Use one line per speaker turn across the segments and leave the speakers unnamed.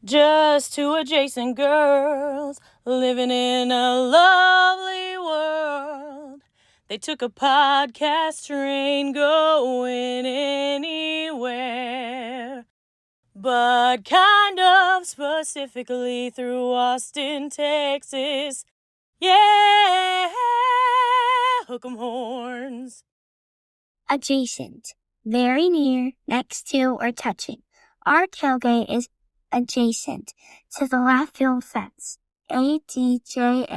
Just two adjacent girls living in a lovely world. They took a podcast train going anywhere, but kind of specifically through Austin, Texas. Yeah, hook 'em horns.
Adjacent. Very near, next to, or touching. Our tailgate is adjacent to the left field fence. ADJACENT.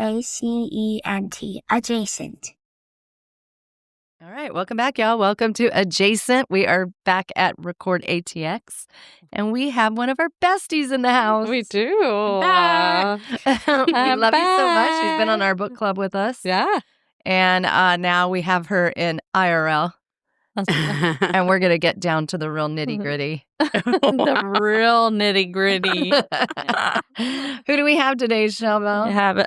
Adjacent.
All right, welcome back, y'all. Welcome to Adjacent. We are back at Record ATX, and we have one of our besties in the house.
We do.
We love you so much. She's been on our book club with us.
Yeah.
And now we have her in IRL. And we're going to get down to the real nitty gritty.
The real nitty gritty.
Who do we have today, Shelby?
We have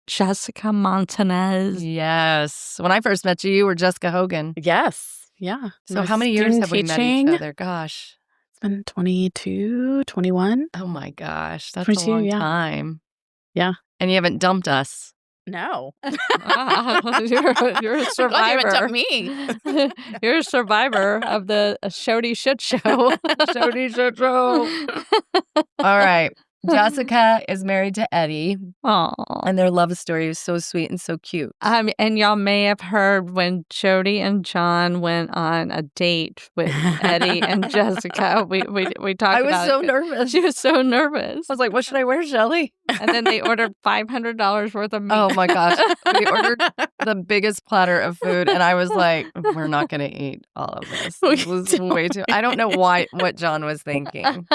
Jessica Montanez.
Yes. When I first met you, you were Jessica Hogan.
Yes. Yeah.
So how many years have we met each other? Gosh.
It's been 22, 21.
Oh my gosh. That's
22,
a long
yeah.
time.
Yeah.
And you haven't dumped us.
No.
Wow. You're a survivor.
You haven't me.
You're a survivor of the Shody shit show.
Shody shit show. All right. Jessica is married to Eddie.
Aww.
And their love story is so sweet and so cute.
And y'all may have heard when Jody and John went on a date with Eddie and Jessica. We talked about it.
I was so nervous.
She was so nervous.
I was like, what should I wear, Shelly?
And then they ordered $500 worth of meat.
Oh my gosh. We ordered the biggest platter of food. And I was like, we're not going to eat all of this. This was way too. I don't know what John was thinking.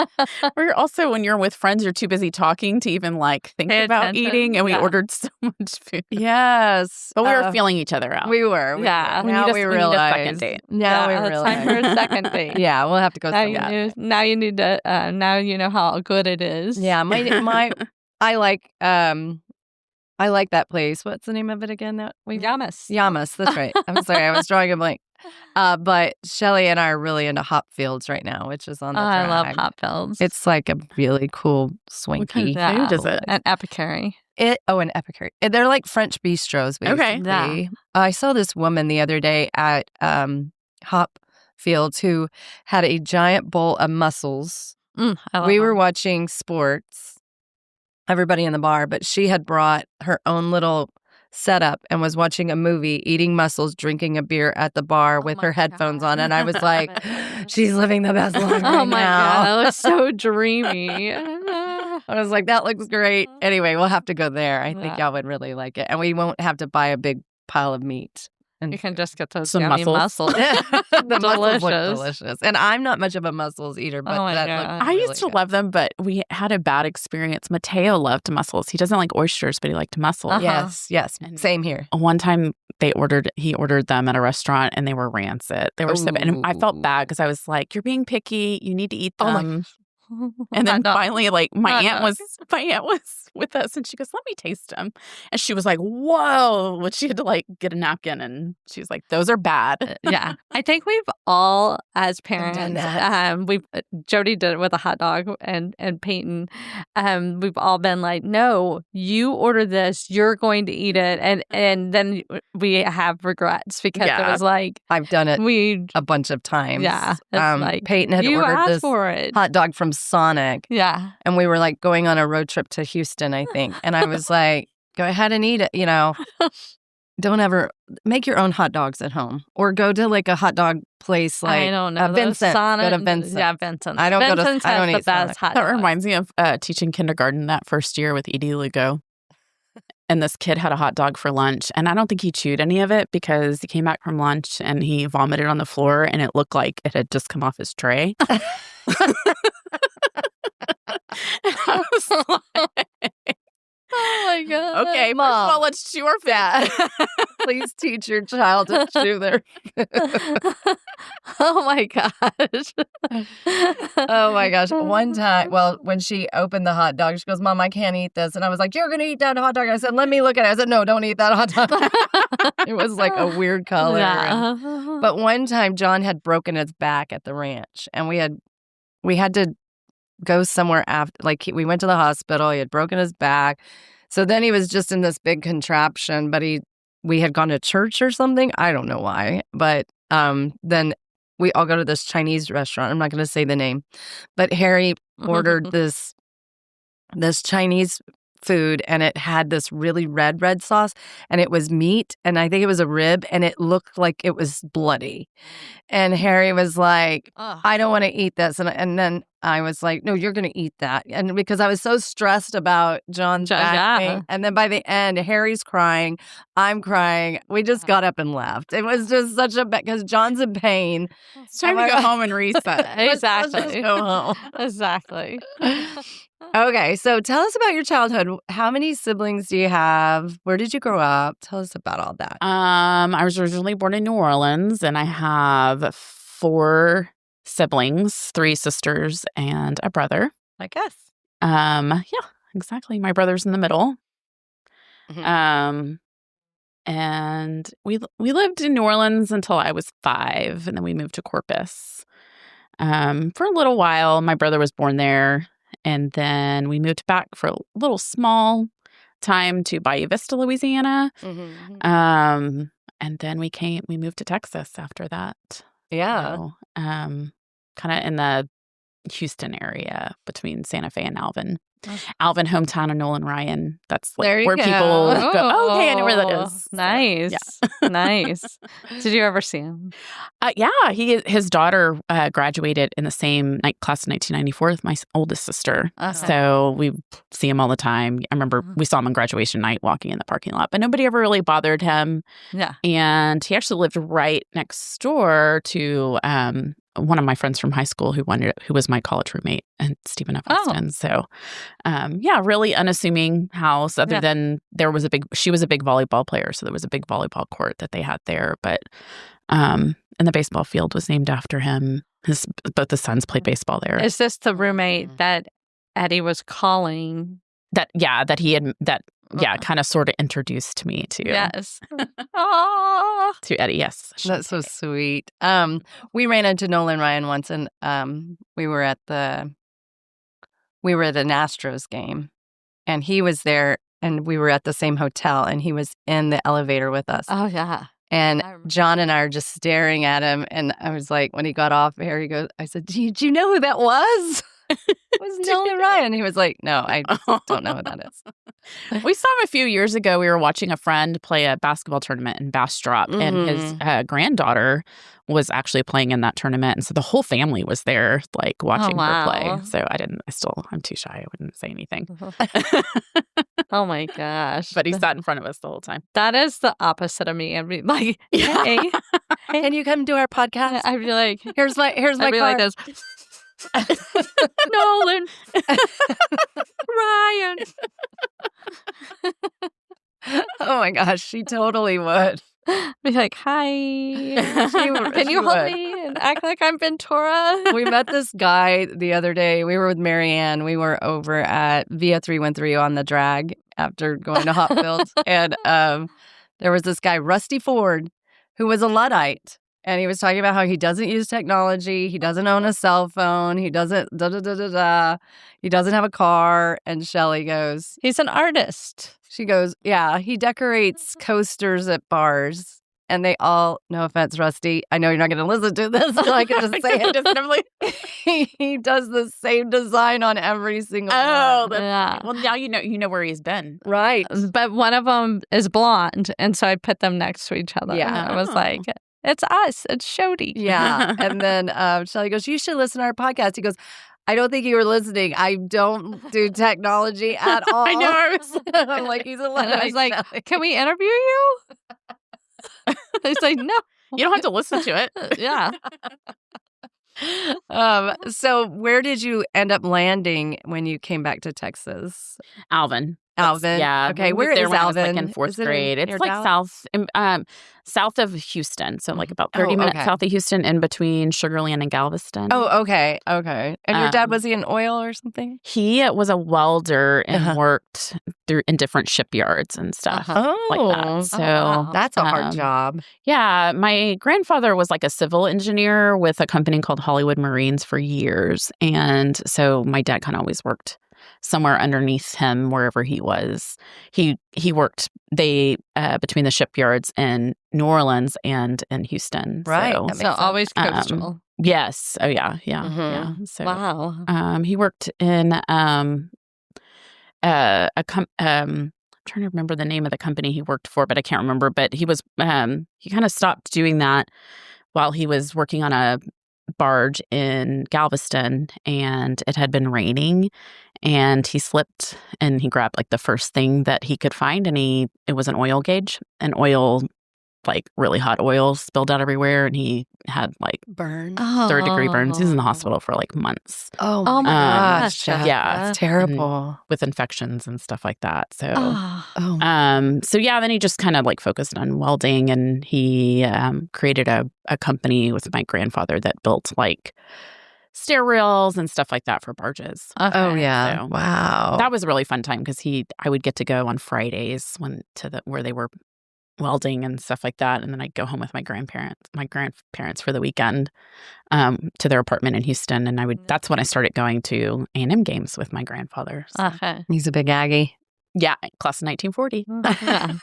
Or also when you're with friends, you're too busy talking to even think
Pay
about
attention.
eating. And we
Yeah.
ordered so much food.
Yes.
But we were feeling each other out.
We were.
Yeah.
We
Now
need a-
we
we need a
realize.
second date.
Now we
it's
realize.
time for a second date.
Yeah, we'll have to go
Now
somewhere.
now you need to. Now you know how good it is.
Yeah, I like that place. What's the name of it again? That we
Yamas.
That's right. I'm sorry, I was drawing a blank. But Shelly and I are really into hop fields right now, which is on the
I love
drag.
hot pills.
It's like a really cool swanky.
food is it?
An epicurry.
An epicurry. They're like French bistros, basically.
Yeah.
I saw this woman the other day at Hop Fields who had a giant bowl of mussels.
I love
We were
them.
watching sports, everybody in the bar, but she had brought her own little setup and was watching a movie, eating mussels, drinking a beer at the bar with
my
her headphones
God.
on. And I was like, she's living the best life
Oh
right
my
now.
God, that looks so dreamy.
I was like, that looks great. Anyway, we'll have to go there. I think
Yeah.
y'all would really like it. And we won't have to buy a big pile of meat. And
You can just get those
Some
yummy
mussels.
mussels.
the mussels look
Delicious.
delicious. And I'm not much of a mussels eater, but
Oh my
that
God.
looked
I
really
used to
good.
love them, but we had a bad experience. Mateo loved mussels. He doesn't like oysters, but he liked mussels.
Uh-huh.
Yes.
And-
Same here.
One time he ordered them at a restaurant and they were rancid. They were so bad. And I felt bad because I was like, you're being picky. You need to eat them.
Oh my
And then
Hot dog.
finally, my
Hot
aunt
dog.
was with us, and she goes, "Let me taste them." And she was like, "Whoa!" But she had to get a napkin, and she was like, "Those are bad."
Yeah, I think we've all, as parents,
done that.
Jody did it with a hot dog, and Peyton, we've all been like, "No, you order this, you're going to eat it," and then we have regrets because it
Yeah.
was like
I've done it
we,
a bunch of times.
yeah, it's like
Peyton had
you
ordered
asked
this
for it,
hot dog from Sonic,
yeah.
and we were going on a road trip to Houston, I think. And I was like, go ahead and eat it. Don't ever make your own hot dogs at home, or go to a hot dog place
I don't know.
Vincent.
Sonic,
Go to Vincent.
Yeah, Vincent.
I don't go to-
Vincent's
I don't
has the
eat Sonic.
best hot
That
dogs.
reminds me of teaching kindergarten that first year with Edie Lugo. And this kid had a hot dog for lunch, and I don't think he chewed any of it because he came back from lunch and he vomited on the floor, and it looked like it had just come off his tray. And I was like,
Oh my God.
okay,
Mom.
first of all, let's chew our food.
Please teach your child to chew their
Oh my gosh.
Oh my gosh. One time, when she opened the hot dog, she goes, Mom, I can't eat this. And I was like, you're going to eat that hot dog. I said, let me look at it. I said, no, don't eat that hot dog. It was like a weird color.
Yeah.
But one time, John had broken his back at the ranch, and we had to go somewhere after. Like we went to the hospital. He had broken his back. So then he was just in this big contraption. But we had gone to church or something. I don't know why. But then we all go to this Chinese restaurant. I'm not going to say the name. But Harry ordered this Chinese food, and it had this really red sauce, and it was meat, and I think it was a rib, and it looked like it was bloody. And Harry was like, I don't want to eat this. And then I was like, no, you're going to eat that. And because I was so stressed about John's back pain. And then by the end, Harry's crying. I'm crying. We just got up and left. It was just such a, because John's in pain.
It's time to go home and reset.
Exactly.
Let's just go home.
Exactly.
Okay, so tell us about your childhood. How many siblings do you have? Where did you grow up? Tell us about all that.
I was originally born in New Orleans, and I have 4 siblings, 3 sisters and a brother.
I guess.
Yeah, exactly. My brother's in the middle. And we lived in New Orleans until I was 5, and then we moved to Corpus. For a little while, my brother was born there. And then we moved back for a little small time to Bayou Vista, Louisiana. And then we moved to Texas after that.
Yeah.
So, kind of in the Houston area between Santa Fe and Alvin. Alvin, hometown of Nolan Ryan. That's like where people go, okay, I know where that is.
Nice.
So,
Nice. Did you ever see him?
Yeah. His daughter graduated in the same class in 1994 with my oldest sister. So we see him all the time. I remember we saw him on graduation night walking in the parking lot, but nobody ever really bothered him.
Yeah.
And he actually lived right next door to one of my friends from high school who was my college roommate, and Stephen F. Austin. So, really unassuming house. Other than she was a big volleyball player, so there was a big volleyball court that they had there. But, and the baseball field was named after him. Both the sons played baseball there.
Is this the roommate that Eddie was calling?
Kind of sort of introduced me to.
Yes.
To Eddie, yes.
That's so sweet. We ran into Nolan Ryan once, and we were at an Astros game, and he was there, and we were at the same hotel, and he was in the elevator with us.
Oh, yeah.
And John and I are just staring at him, and I was like, when he got off, Harry goes, I said, "Did you know who that was?" It was Nolan Ryan. He was like, "No, I don't know who that is."
We saw him a few years ago. We were watching a friend play a basketball tournament in Bastrop, and his granddaughter was actually playing in that tournament. And so the whole family was there, watching her play. So I'm too shy. I wouldn't say anything.
Oh my gosh.
But he sat in front of us the whole time.
That is the opposite of me. I'd be like, hey,
can you come do our podcast?
I'd be like,
here's my
I'd be
car.
like this. Nolan. Ryan.
Oh my gosh, she totally would.
Be like, hi. Can you hold me and act like I'm Ventura?
We met this guy the other day. We were with Marianne. We were over at Via 313 on the drag after going to Hot Fields. And there was this guy, Rusty Ford, who was a Luddite. And he was talking about how he doesn't use technology. He doesn't own a cell phone. He doesn't He doesn't have a car. And Shelly goes,
he's an artist.
She goes, yeah, he decorates coasters at bars. And they all, no offense, Rusty, I know you're not going to listen to this, so I can just say it. He does the same design on every single one.
Yeah. Well, now you know where he's been.
Right.
But one of them is blonde. And so I put them next to each other.
Yeah.
I was like, it's us. It's Shody.
Yeah. And then Shelly goes, you should listen to our podcast. He goes, I don't think you were listening. I don't do technology at all.
I know.
I'm like, he's a Luddite.
I was like,
Shelly.
can we interview you? He's like, no.
You don't have to listen to it.
Yeah.
So where did you end up landing when you came back to Texas?
Alvin.
Alvin.
Yeah.
Okay,
we
where
moved there
is
when I was,
Alvin?
like in fourth
Is it
grade. It's
near
like
Dallas?
south of Houston. So like about 30
Oh,
minutes
okay.
south of Houston, in between Sugar Land and Galveston.
Oh, okay. And your dad,
Um,
was he in oil or something?
He was a welder and worked in different shipyards and stuff like that. So
wow.
That's a hard job.
yeah, my grandfather was like a civil engineer with a company called Hollywood Marines for years. And so my dad kind of always worked somewhere underneath him, wherever he was. He worked between the shipyards in New Orleans and in Houston.
Right.
So,
That makes
So
sense.
always coastal.
yes. Oh yeah. So
Wow.
he worked in I'm trying to remember the name of the company he worked for, but I can't remember. But he was he kind of stopped doing that while he was working on a barge in Galveston, and it had been raining, and he slipped and he grabbed like the first thing that he could find, and it was an oil gauge, and oil, like really hot oil, spilled out everywhere, and he had like
Burn.
third-degree burns. He was in the hospital for like months.
Oh
Oh my
gosh.
gosh,
yeah,
That's terrible.
with infections and stuff like that. So
Oh.
so yeah, then he just kind of like focused on welding, and he created a company with my grandfather that built like stair rails and stuff like that for barges.
Oh yeah.
So
Wow.
that was a really fun time because I would get to go on Fridays where they were welding and stuff like that, and then I'd go home with my grandparents for the weekend to their apartment in Houston, and that's when I started going to A&M games with my grandfather. So.
Okay.
He's a big Aggie.
Yeah, class of 1940.
Yeah.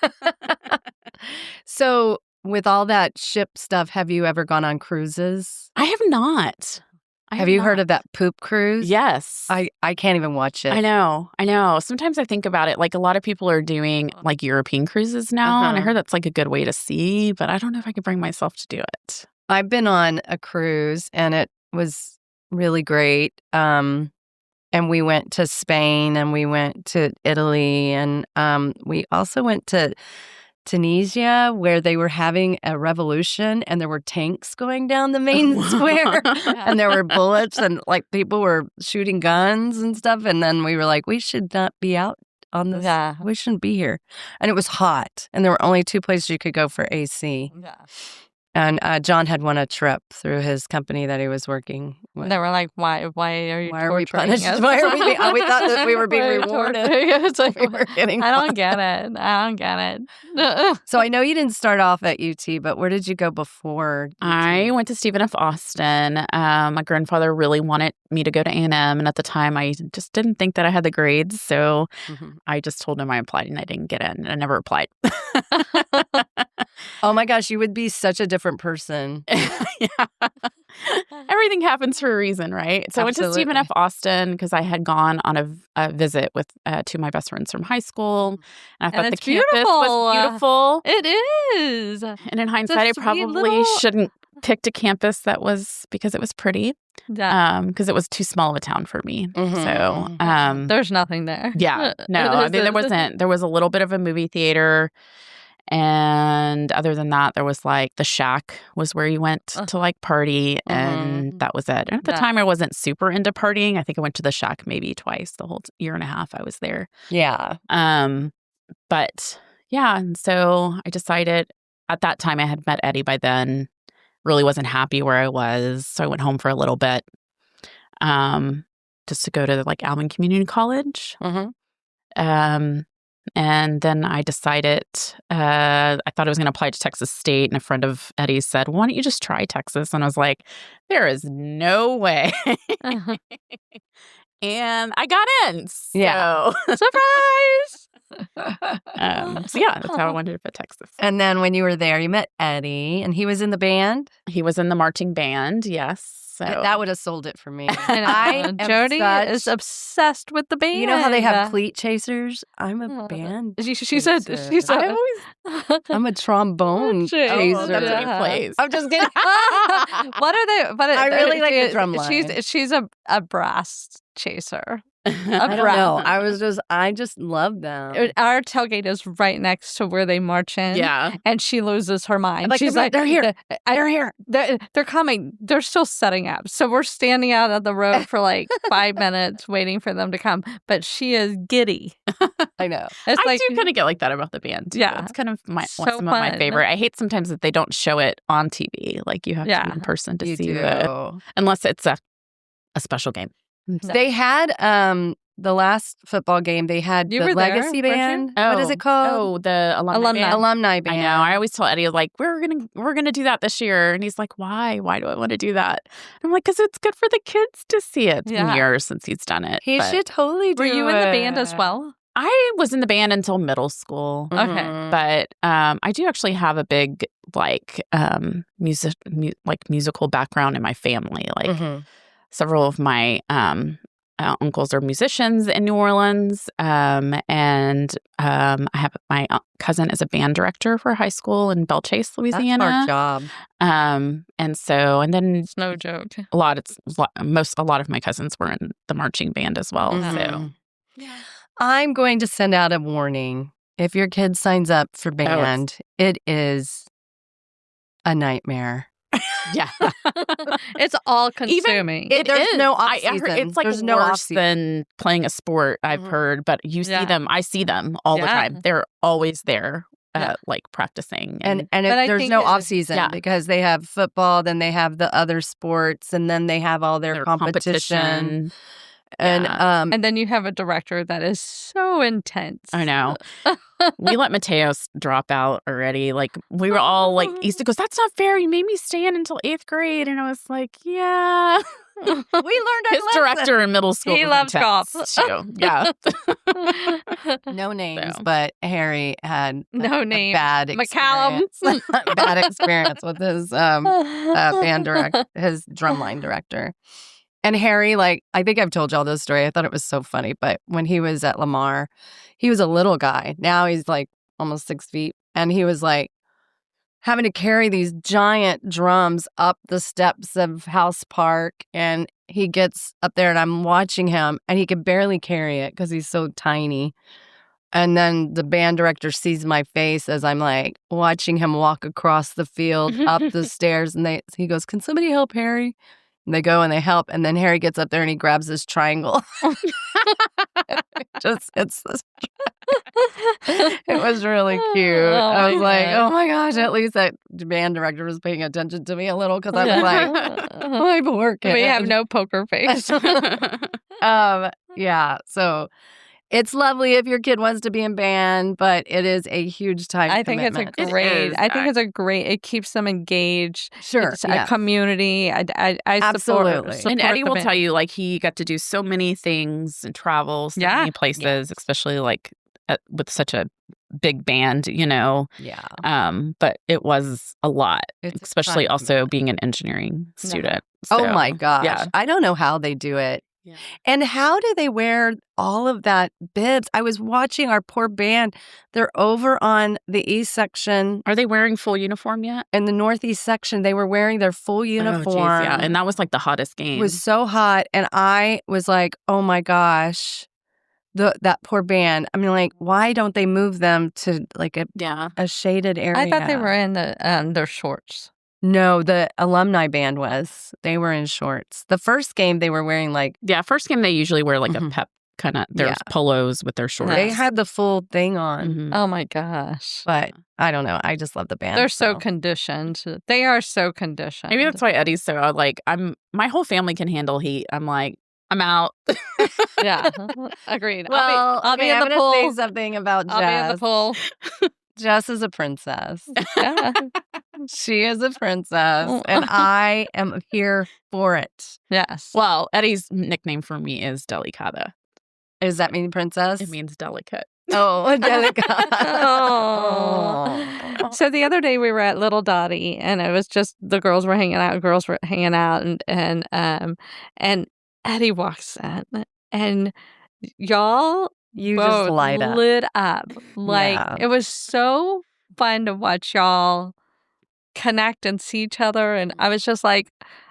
So with all that ship stuff, have you ever gone on cruises?
I have not.
Have you heard of that poop cruise?
Yes.
I can't even watch it.
I know. Sometimes I think about it. Like a lot of people are doing like European cruises now, and I heard that's like a good way to see, but I don't know if I could bring myself to do it.
I've been on a cruise and it was really great. And we went to Spain and we went to Italy, and we also went to Tunisia, where they were having a revolution and there were tanks going down the main square and there were bullets and like people were shooting guns and stuff. And then we were like, we should not be out on this.
Yeah.
We shouldn't be here. And it was hot and there were only 2 places you could go for AC.
Yeah.
And John had won a trip through his company that he was working with.
They were like, why are you
Why are we
torturing
punished?
us?
Why are we thought that we were being
Why are you
rewarded.
torturing us? It's like,
We were getting
I don't get it.
So I know you didn't start off at UT, but where did you go before?
I went to Stephen F. Austin. My grandfather really wanted me to go to A&M, and at the time I just didn't think that I had the grades, so I just told him I applied and I didn't get in, and I never applied.
Oh my gosh, you would be such a different person.
Yeah. Everything happens for a reason, right? So I went to Stephen F. Austin because I had gone on a visit with 2 of my best friends from high school. And I thought the
it's
campus was beautiful.
It is.
And in hindsight, I
sweet
probably
little-
shouldn't picked a campus that was because it was pretty.
Yeah.
Because it was too small of a town for me.
Mhm,
So
There's nothing there.
yeah, no, I mean there was a little bit of a movie theater. And other than that, there was like the Shack was where you went to like party, and that was it. And at the time, I wasn't super into partying. I think I went to the Shack maybe twice the whole year and a half I was there.
Yeah.
But yeah, and so I decided at that time I had met Eddie by then. Really wasn't happy where I was, so I went home for a little bit, just to go to like Alvin Community College. And then I decided, I thought I was going to apply to Texas State, and a friend of Eddie's said, why don't you just try Texas? And I was like, there is no way. And I got in. So.
Yeah.
Surprise!
So yeah, that's how I wanted to put Texas.
And then when you were there, you met Eddie, and he was in the band.
He was in the marching band, yes. So
That would have sold it for me.
I
am
Jody
such-
is obsessed with the band.
You know how they have cleat chasers? I'm a band.
She said.
chaser.
She said.
I always
I'm a trombone chaser.
Oh, that's what he
Yeah.
plays.
I'm just kidding.
What are they? But
I really like the drum line.
She's a brass chaser.
I don't know. I just love them.
Our tailgate is right next to where they march in.
Yeah.
And she loses her mind.
Like,
She's like,
they're here.
They're here. They're coming. They're still setting up. So we're standing out on the road for like 5 minutes waiting for them to come. But she is giddy.
I know.
It's
I
like,
do kind of get like that about the band. Too.
Yeah.
It's kind of some of
fun.
my favorite. I hate sometimes that they don't show it on TV. Like you have to be in person to see it. Unless it's a special game.
No.
They had the last football game. They had
You
the
were there,
Legacy
weren't you?
Band. What is it called?
Oh, the
Alumni Band.
I know. I always tell Eddie like we're gonna do that this year, and he's like, "Why? Why do I want to do that?" I'm like, "Cause it's good for the kids to see it." It's been years since he's done it.
He should totally do it.
Were you in the band as well?
I was in the band until middle school.
Okay.
But I do actually have a big like musical background in my family. Like several of my uncles are musicians in New Orleans, and I have my cousin is a band director for a high school in Belle Chase, Louisiana.
That's our job.
And then
It's no joke.
a lot of my cousins were in the marching band as well. So
I'm going to send out a warning. If your kid signs up for band, it is a nightmare.
yeah,
It's all consuming.
There's no off
I heard
season.
it's like
There's no
worse
off-season.
than playing a sport. I've heard, but you see them. I see them all the time. They're always there, like practicing.
And there's
I
no
think
off season because they have football, then they have the other sports, and then they have all their competition.
And then you have a director that is so intense.
I know. We let Mateos drop out already. Like we were all like, Easton goes, "That's not fair. You made me stand until 8th grade." And I was like, "Yeah."
We learned our
His director in middle school.
He
was
loves golf.
intense, too. Yeah.
No names, but Harry had
No
a
names.
bad
McCallum.
experience. Bad experience with his band director, his drumline director. And Harry, like, I think I've told y'all this story. I thought it was so funny. But when he was at Lamar, he was a little guy. Now he's like almost 6 feet. And he was like having to carry these giant drums up the steps of House Park. And he gets up there and I'm watching him and he can barely carry it because he's so tiny. And then the band director sees my face as I'm like watching him walk across the field up the stairs. And he goes, "Can somebody help Harry?" And they go and they help. And then Harry gets up there and he grabs this triangle. It was really cute. I was like, oh my gosh, at least that band director was paying attention to me a little because I was like, my poor kid.
We have no poker face.
Yeah. So it's lovely if your kid wants to be in band, but it is a huge time commitment.
I think it's a great, it keeps them engaged.
Sure.
It's a community. I
Absolutely.
support
And Eddie
the
will
band.
tell you, like, he got to do so many things and travel so many places, especially like with such a big band, you know.
Yeah.
But it was a lot,
It's
especially
time
also
commitment.
being an engineering student.
Oh
So,
my gosh.
Yeah.
I don't know how they do it.
Yeah.
And how do they wear all of that bibs? I was watching our poor band. They're over on the east section.
Are they wearing full uniform yet?
In the northeast section, they were wearing their full uniform.
Oh, geez, yeah. And that was like the hottest game.
It was so hot. And I was like, oh my gosh, that poor band. I mean, like, why don't they move them to like a shaded area?
I thought they were in their shorts.
No, the alumni band was. They were in shorts. The first game, they were wearing like...
Yeah, first game they usually wear like a pep kind of... There's polos with their shorts.
They had the full thing on.
Mhm.
Oh my gosh.
But I don't know. I just love the band.
They're so conditioned. They are so conditioned.
Maybe that's why Eddie's so like, my whole family can handle heat. I'm like, I'm out.
Yeah, agreed.
Well,
I'll be in
I'm
the
gonna say
pool.
something about Jess.
I'll be in the pool.
Jess is a princess.
Yeah.
She is a princess, and I am here for it.
Yes.
Well, Eddie's nickname for me is Delicata.
Does that mean princess?
It means delicate.
Oh, delicata.
Oh. So the other day we were at Little Dottie, and it was just the girls were hanging out, and Eddie walks in, and y'all
You
both
just light up.
lit up. Like
Yeah.
it was so fun to watch y'all connect and see each other, and I was just like,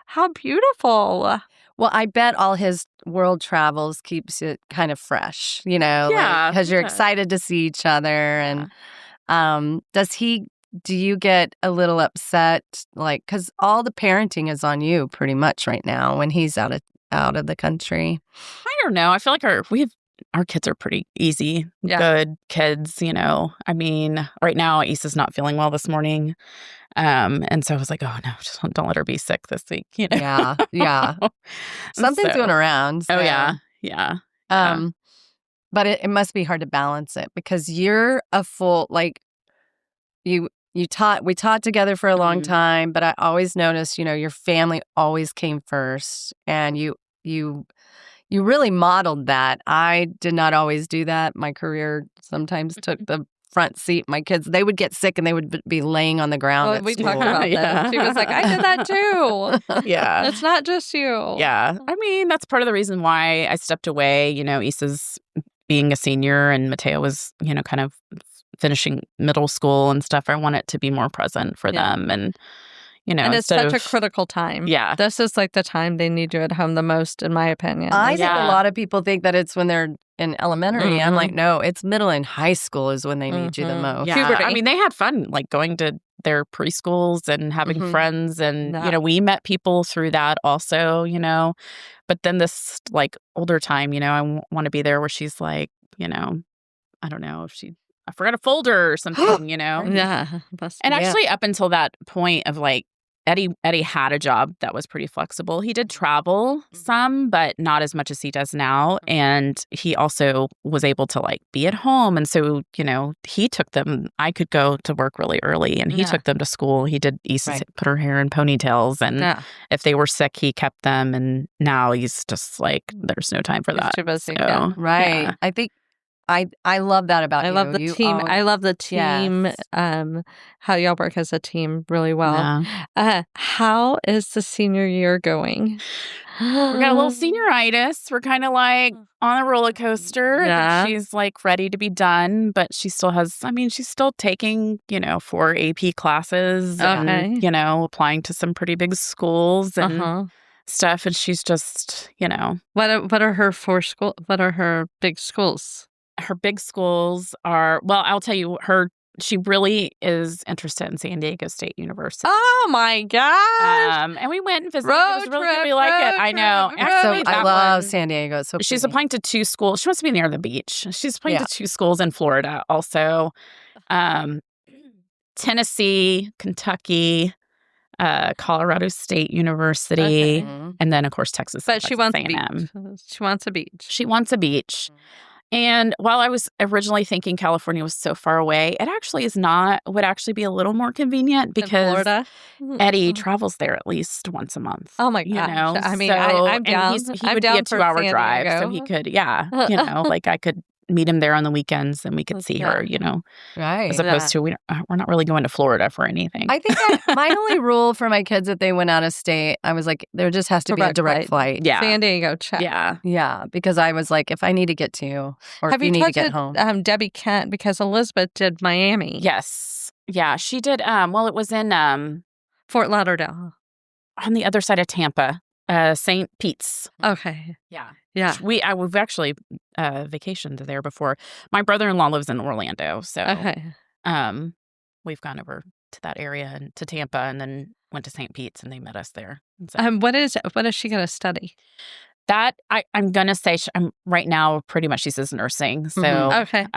how beautiful.
Well, I bet all his world travels keeps it kind of fresh,
Yeah,
because you're
it does.
excited to see each other. And do you get a little upset, because all the parenting is on you pretty much right now when he's out of the country?
I don't know. I feel like our kids are pretty easy, good kids, I mean, right now, Issa's not feeling well this morning. And so I was like, oh no, just don't let her be sick this week,
Yeah. Something's going around. So.
Oh, yeah.
But it must be hard to balance it because you're a full, we taught together for a long time, but I always noticed, your family always came first, and you really modeled that. I did not always do that. My career sometimes took the front seat. My kids, they would get sick and they would be laying on the ground.
We talked about that. She was like, I did that too.
Yeah.
It's not just you.
Yeah. I mean, that's part of the reason why I stepped away. Issa's being a senior and Mateo was, kind of finishing middle school and stuff. I want it to be more present for them. And,
and it's such a critical time.
Yeah.
This is the time they need you at home the most, in my opinion.
I think a lot of people think that it's when they're in elementary. I'm like, no, it's middle and high school is when they need you the most.
Yeah. I mean, they had fun, going to their preschools and having friends. And, we met people through that also, But then this, older time, I want to be there where she's like, I don't know if I forgot a folder or something,
Yeah.
And actually up until that point of Eddie had a job that was pretty flexible. He did travel some, but not as much as he does now. And he also was able to be at home. And so, he took them. I could go to work really early and he took them to school. He did put her hair in ponytails. And if they were sick, he kept them. And now he's just there's no time for that.
Too busy.
So,
right. Yeah. I think I love that about you.
I love the team. I love the team.
Yes.
How y'all work as a team really well.
Yeah.
How is the senior year going?
We got a little senioritis. We're kind of on a roller coaster.
Yeah.
She's ready to be done, but she still has, she's still taking, 4 AP classes and, applying to some pretty big schools and stuff. And she's just,
What are her 4 schools? What are her big schools?
Her big schools are, I'll tell you, she really is interested in San Diego State University.
Oh my gosh.
And we went and visited. It was really like it. I know. Actually,
I love San Diego. So
she's applying to 2 schools. She wants to be near the beach. She's applying to 2 schools in Florida also. Tennessee, Kentucky, Colorado State University, and then, of course, Texas.
But she wants
A&M.
a beach. She wants a beach.
She wants a beach. And while I was originally thinking California was so far away, it actually is not. Would actually be a little more convenient because
Florida?
Eddie travels there at least once a month.
Oh my gosh! I mean, I'm down.
He would be a 2-hour drive, so he could, I could meet him there on the weekends and we could see her,
right?
As opposed to we're not really going to Florida for anything.
I think my only rule for my kids if they went out of state, I was like, there just has to be a direct flight.
Yeah,
San Diego, check.
Yeah,
because I was like, if I need to get to you, or if you need to get home.
Debbie Kent, because Elizabeth did Miami.
Yes, yeah, she did. It was in
Fort Lauderdale,
on the other side of Tampa. St. Pete's.
Okay.
Yeah. We've actually vacationed there before. My brother-in-law lives in Orlando, so we've gone over to that area and to Tampa, and then went to St. Pete's, and they met us there. So,
what is she going to study?
That I'm gonna say I'm right now. Pretty much, she says nursing. So
okay.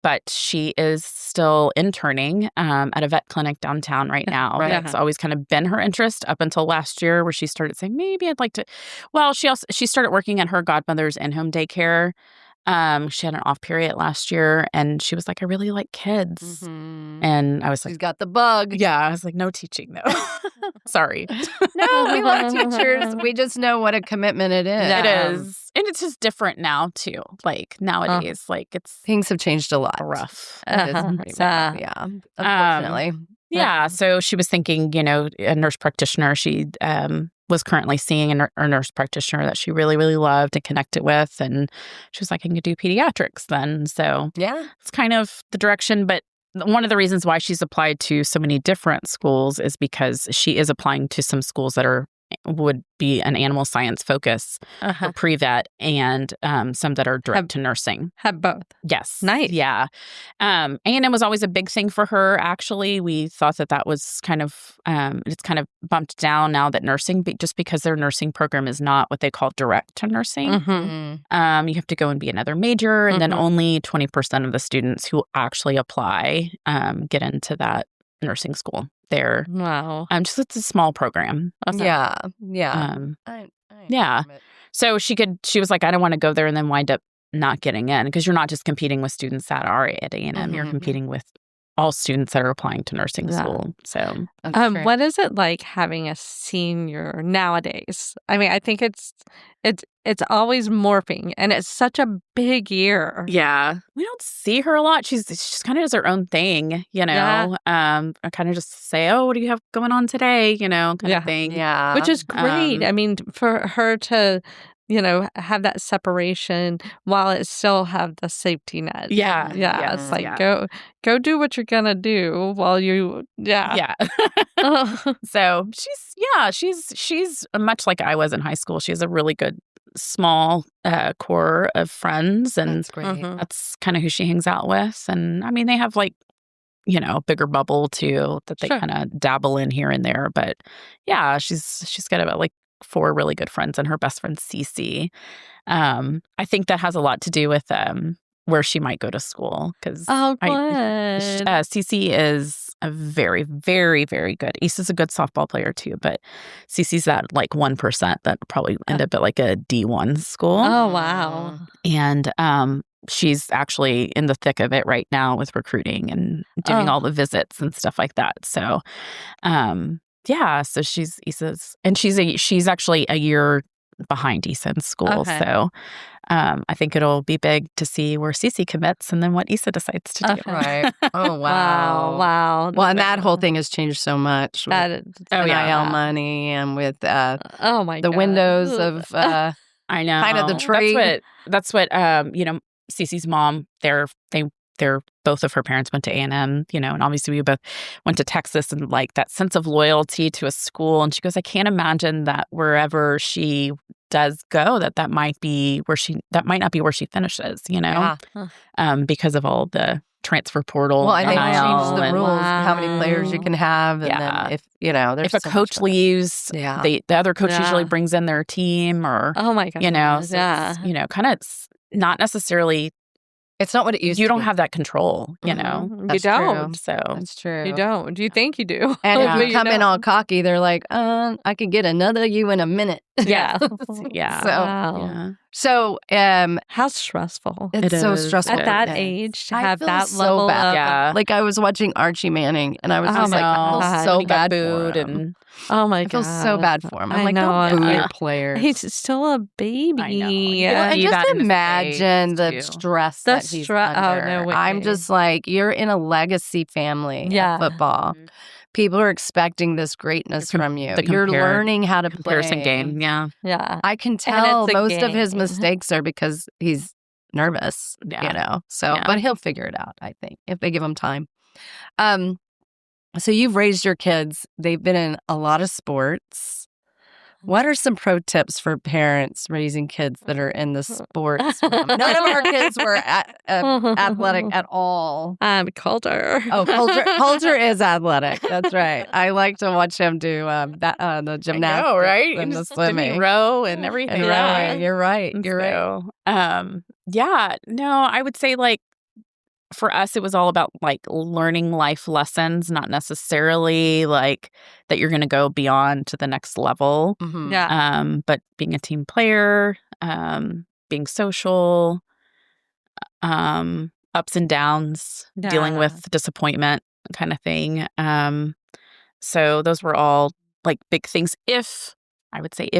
But she is still interning at a vet clinic downtown right now.
Right.
That's always kind of been her interest up until last year, where she started saying, maybe I'd like to. Well, she started working at her godmother's in-home daycare. She had an off period last year, and she was like, I really like kids. And I was like,
she's got the bug.
Yeah, I was like, no teaching though. Sorry.
No, we love teachers. We just know what a commitment it is.
It is. And it's just different now, too. Nowadays, it's...
Things have changed a lot.
Rough.
It is pretty rough, yeah. Unfortunately.
Yeah, so she was thinking, a nurse practitioner. She was currently seeing a nurse practitioner that she really, really loved and connected with. And she was like, I can do pediatrics then. So
yeah,
it's kind of the direction. But one of the reasons why she's applied to so many different schools is because she is applying to some schools that are would be an animal science focus for pre-vet, and some that are direct to nursing.
Have both.
Yes.
Nice.
Yeah. A&M was always a big thing for her, actually. We thought that was kind of, it's kind of bumped down now that nursing, just because their nursing program is not what they call direct to nursing.
Mm-hmm.
You have to go and be another major, and then only 20% of the students who actually apply get into that nursing school there.
Wow.
Just it's a small program.
Yeah.
Yeah. So she was like, I don't want to go there and then wind up not getting in, because you're not just competing with students that are at A&M. You're competing with all students that are applying to nursing school. So,
what is it like having a senior nowadays? I mean, I think it's always morphing, and it's such a big year.
Yeah, we don't see her a lot. She's kind of does her own thing, you know. I kind of just say, "Oh, what do you have going on today?" You know, kind of thing.
Yeah,
which is great. I mean, for her to, have that separation while it still have the safety net.
Yeah.
It's like go do what you're gonna do while you. Yeah.
So she's much like I was in high school. She has a really good small core of friends, and
that's great.
That's kind of who she hangs out with. And I mean, they have like, a bigger bubble too that they kind of dabble in here and there. But yeah, she's got about like 4 really good friends, and her best friend Cece. I think that has a lot to do with where she might go to school, because Cece is a very, very, very good. Issa's a good softball player too, but Cece's that like 1% that probably end up at like a D1 school.
Oh wow!
And she's actually in the thick of it right now with recruiting and doing all the visits and stuff like that. So, so she's Issa's, and she's actually a year behind Issa in school.
Okay.
So I think it'll be big to see where Cece commits and then what Issa decides to do.
Right. Oh, wow.
Wow.
Well, and that whole thing has changed so much with NIL money and with the windows of
I know.
kind of the trade.
That's what Cece's mom, they're both of her parents went to A&M, and obviously we both went to Texas, and like that sense of loyalty to a school. And she goes, I can't imagine that wherever she does go, that might not be where she finishes, because of all the transfer portal.
Well, and they changed the
and
rules, how many players you can have. And then if
a coach leaves, the other coach usually brings in their team, or,
oh my God.
So kind of not necessarily.
It's not what it used to be.
You don't have that control,
you
That's
don't.
True.
So
that's true.
You don't. You think you do.
And if you come in all cocky, they're like, I could get another you in a minute.
Yeah.
So,
how stressful.
It's so stressful.
At that age to have that
so
level
bad.
of...
Yeah.
Like I was watching Archie Manning, and I was just like, I feel so bad for him.
And
oh my God.
I feel so bad for him. I'm
I
like,
know,
don't boo
I-
your players.
He's still a baby.
I know.
And
see
just
that in the
imagine the
States, too.
stress
The
that he's
stre- oh,
under.
no way.
I'm just like, you're in a legacy family of football. People are expecting this greatness from you. You're learning how to
comparison
play.
game. Yeah.
Yeah.
I can tell
it's a
most of his
game.
mistakes are because he's nervous, So, but he'll figure it out, I think, if they give him time. So you've raised your kids. They've been in a lot of sports. What are some pro tips for parents raising kids that are in the sports realm? None of our kids were athletic at all.
Coulter.
Oh, Coulter is athletic. That's right. I like to watch him do the gymnastics,
I know, right?
and the
Didn't he
swimming,
row and everything.
and rowing. You're right. You're right.
I would say like for us, it was all about like learning life lessons, not necessarily like that you're going to go beyond to the next level.
Mhm.
Yeah.
But being a team player, being social, ups and downs, dealing with disappointment kind of thing. So those were all like big things. If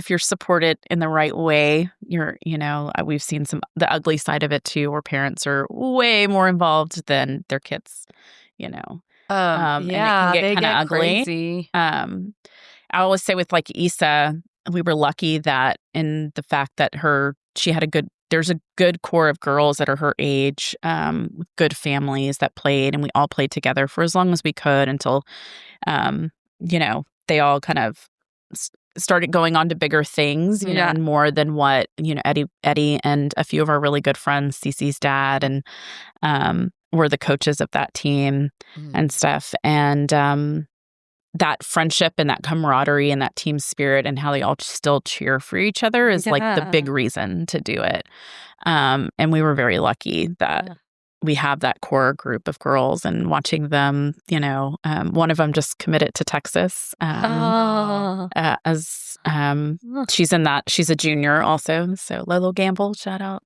you're supported in the right way, we've seen the ugly side of it too, where parents are way more involved than their kids, and it can get kind of ugly.
Crazy.
I always say with like Issa, we were lucky that in the fact that there's a good core of girls that are her age, with good families that played, and we all played together for as long as we could until, they all kind of started going on to bigger things, you know, and more than what, you know, Eddie and a few of our really good friends, Cece's dad, and were the coaches of that team and stuff. And that friendship and that camaraderie and that team spirit and how they all still cheer for each other is like the big reason to do it. And we were very lucky that we have that core group of girls, and watching them, you know, one of them just committed to Texas she's a junior also. So Lolo Gamble, shout out.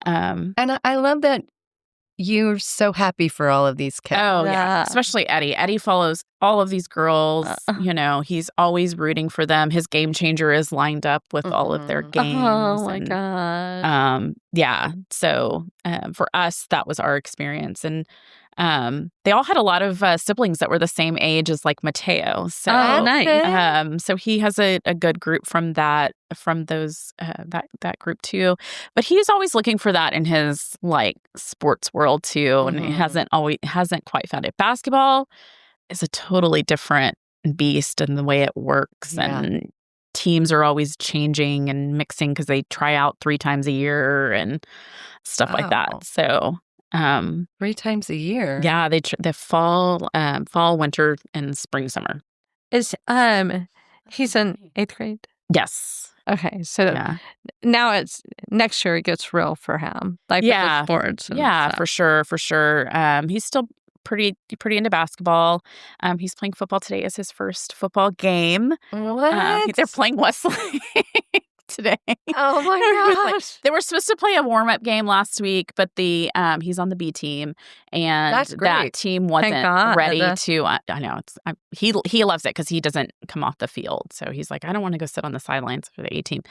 And I love that you're so happy for all of these kids.
Oh, yeah. Especially Eddie. Eddie follows all of these girls. You know, he's always rooting for them. His game changer is lined up with all of their games.
Oh, my God.
Yeah. So for us, that was our experience. And they all had a lot of siblings that were the same age as like Mateo. So
nice.
So he has a good group from that group too. But he's always looking for that in his like sports world too, and he hasn't quite found it. Basketball is a totally different beast in the way it works, and teams are always changing and mixing because they try out 3 times a year and stuff like that. So
3 times a year.
Yeah, the fall, winter, and spring, summer.
Is he's in 8th grade?
Yes.
Okay, so now it's next year it gets real for him, like with the sports. And stuff.
For sure. He's still pretty into basketball. He's playing football today as his first football game.
What?
They're playing Wesley today.
Oh my gosh.
They were supposed to play a warm-up game last week, but he's on the B team, and that team wasn't ready to. I know he loves it because he doesn't come off the field, so he's like, I don't want to go sit on the sidelines for the A team.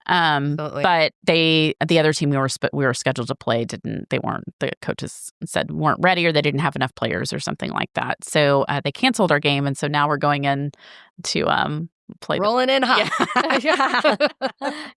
But the other team we were scheduled to play the coaches said weren't ready, or they didn't have enough players or something like that. So they canceled our game, and so now we're going in to play
rolling in hot.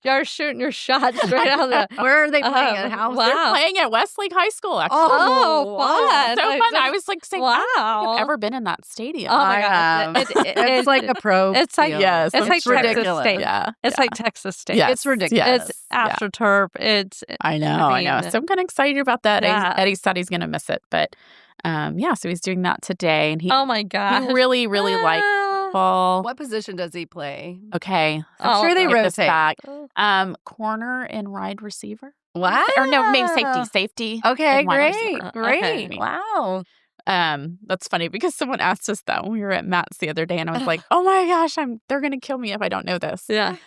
You're shooting your shots straight out of the.
Where are they playing at?
Wow. They're playing at Westlake High School, actually.
Oh, fun.
So fun. I was like saying, I don't think I've ever been in that stadium.
Oh my God.
It's like a pro.
It's like
yes,
it's like
ridiculous.
Texas State.
Yeah.
It's like Texas State.
Yes.
It's ridiculous.
Yes.
It's AstroTurf. It's
I know. So I'm kind of excited about that. Eddie said he's going to miss it, but so he's doing that today, and
oh my God,
he really liked football.
What position does he play?
Okay,
I'm sure they rotate.
Back. Corner and wide receiver.
Wow.
Or no, maybe safety.
Okay, great.
Okay.
Wow.
That's funny because someone asked us that when we were at Matt's the other day, and I was like, oh my gosh, they're gonna kill me if I don't know this.
Yeah.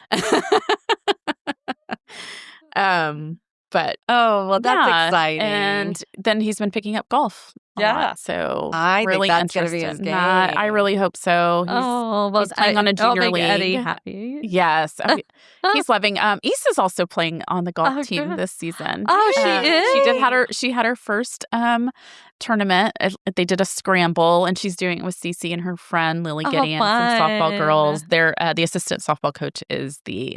But
that's exciting.
And then he's been picking up golf. So
I
really
think that's going to be his game.
I really hope so. He's playing on a junior league.
Eddie happy.
Yes, he's loving. Issa's also playing on the golf team this season.
Oh, she is.
She had her first tournament. They did a scramble, and she's doing it with Cece and her friend Lily Gideon, some softball girls. They're the assistant softball coach is the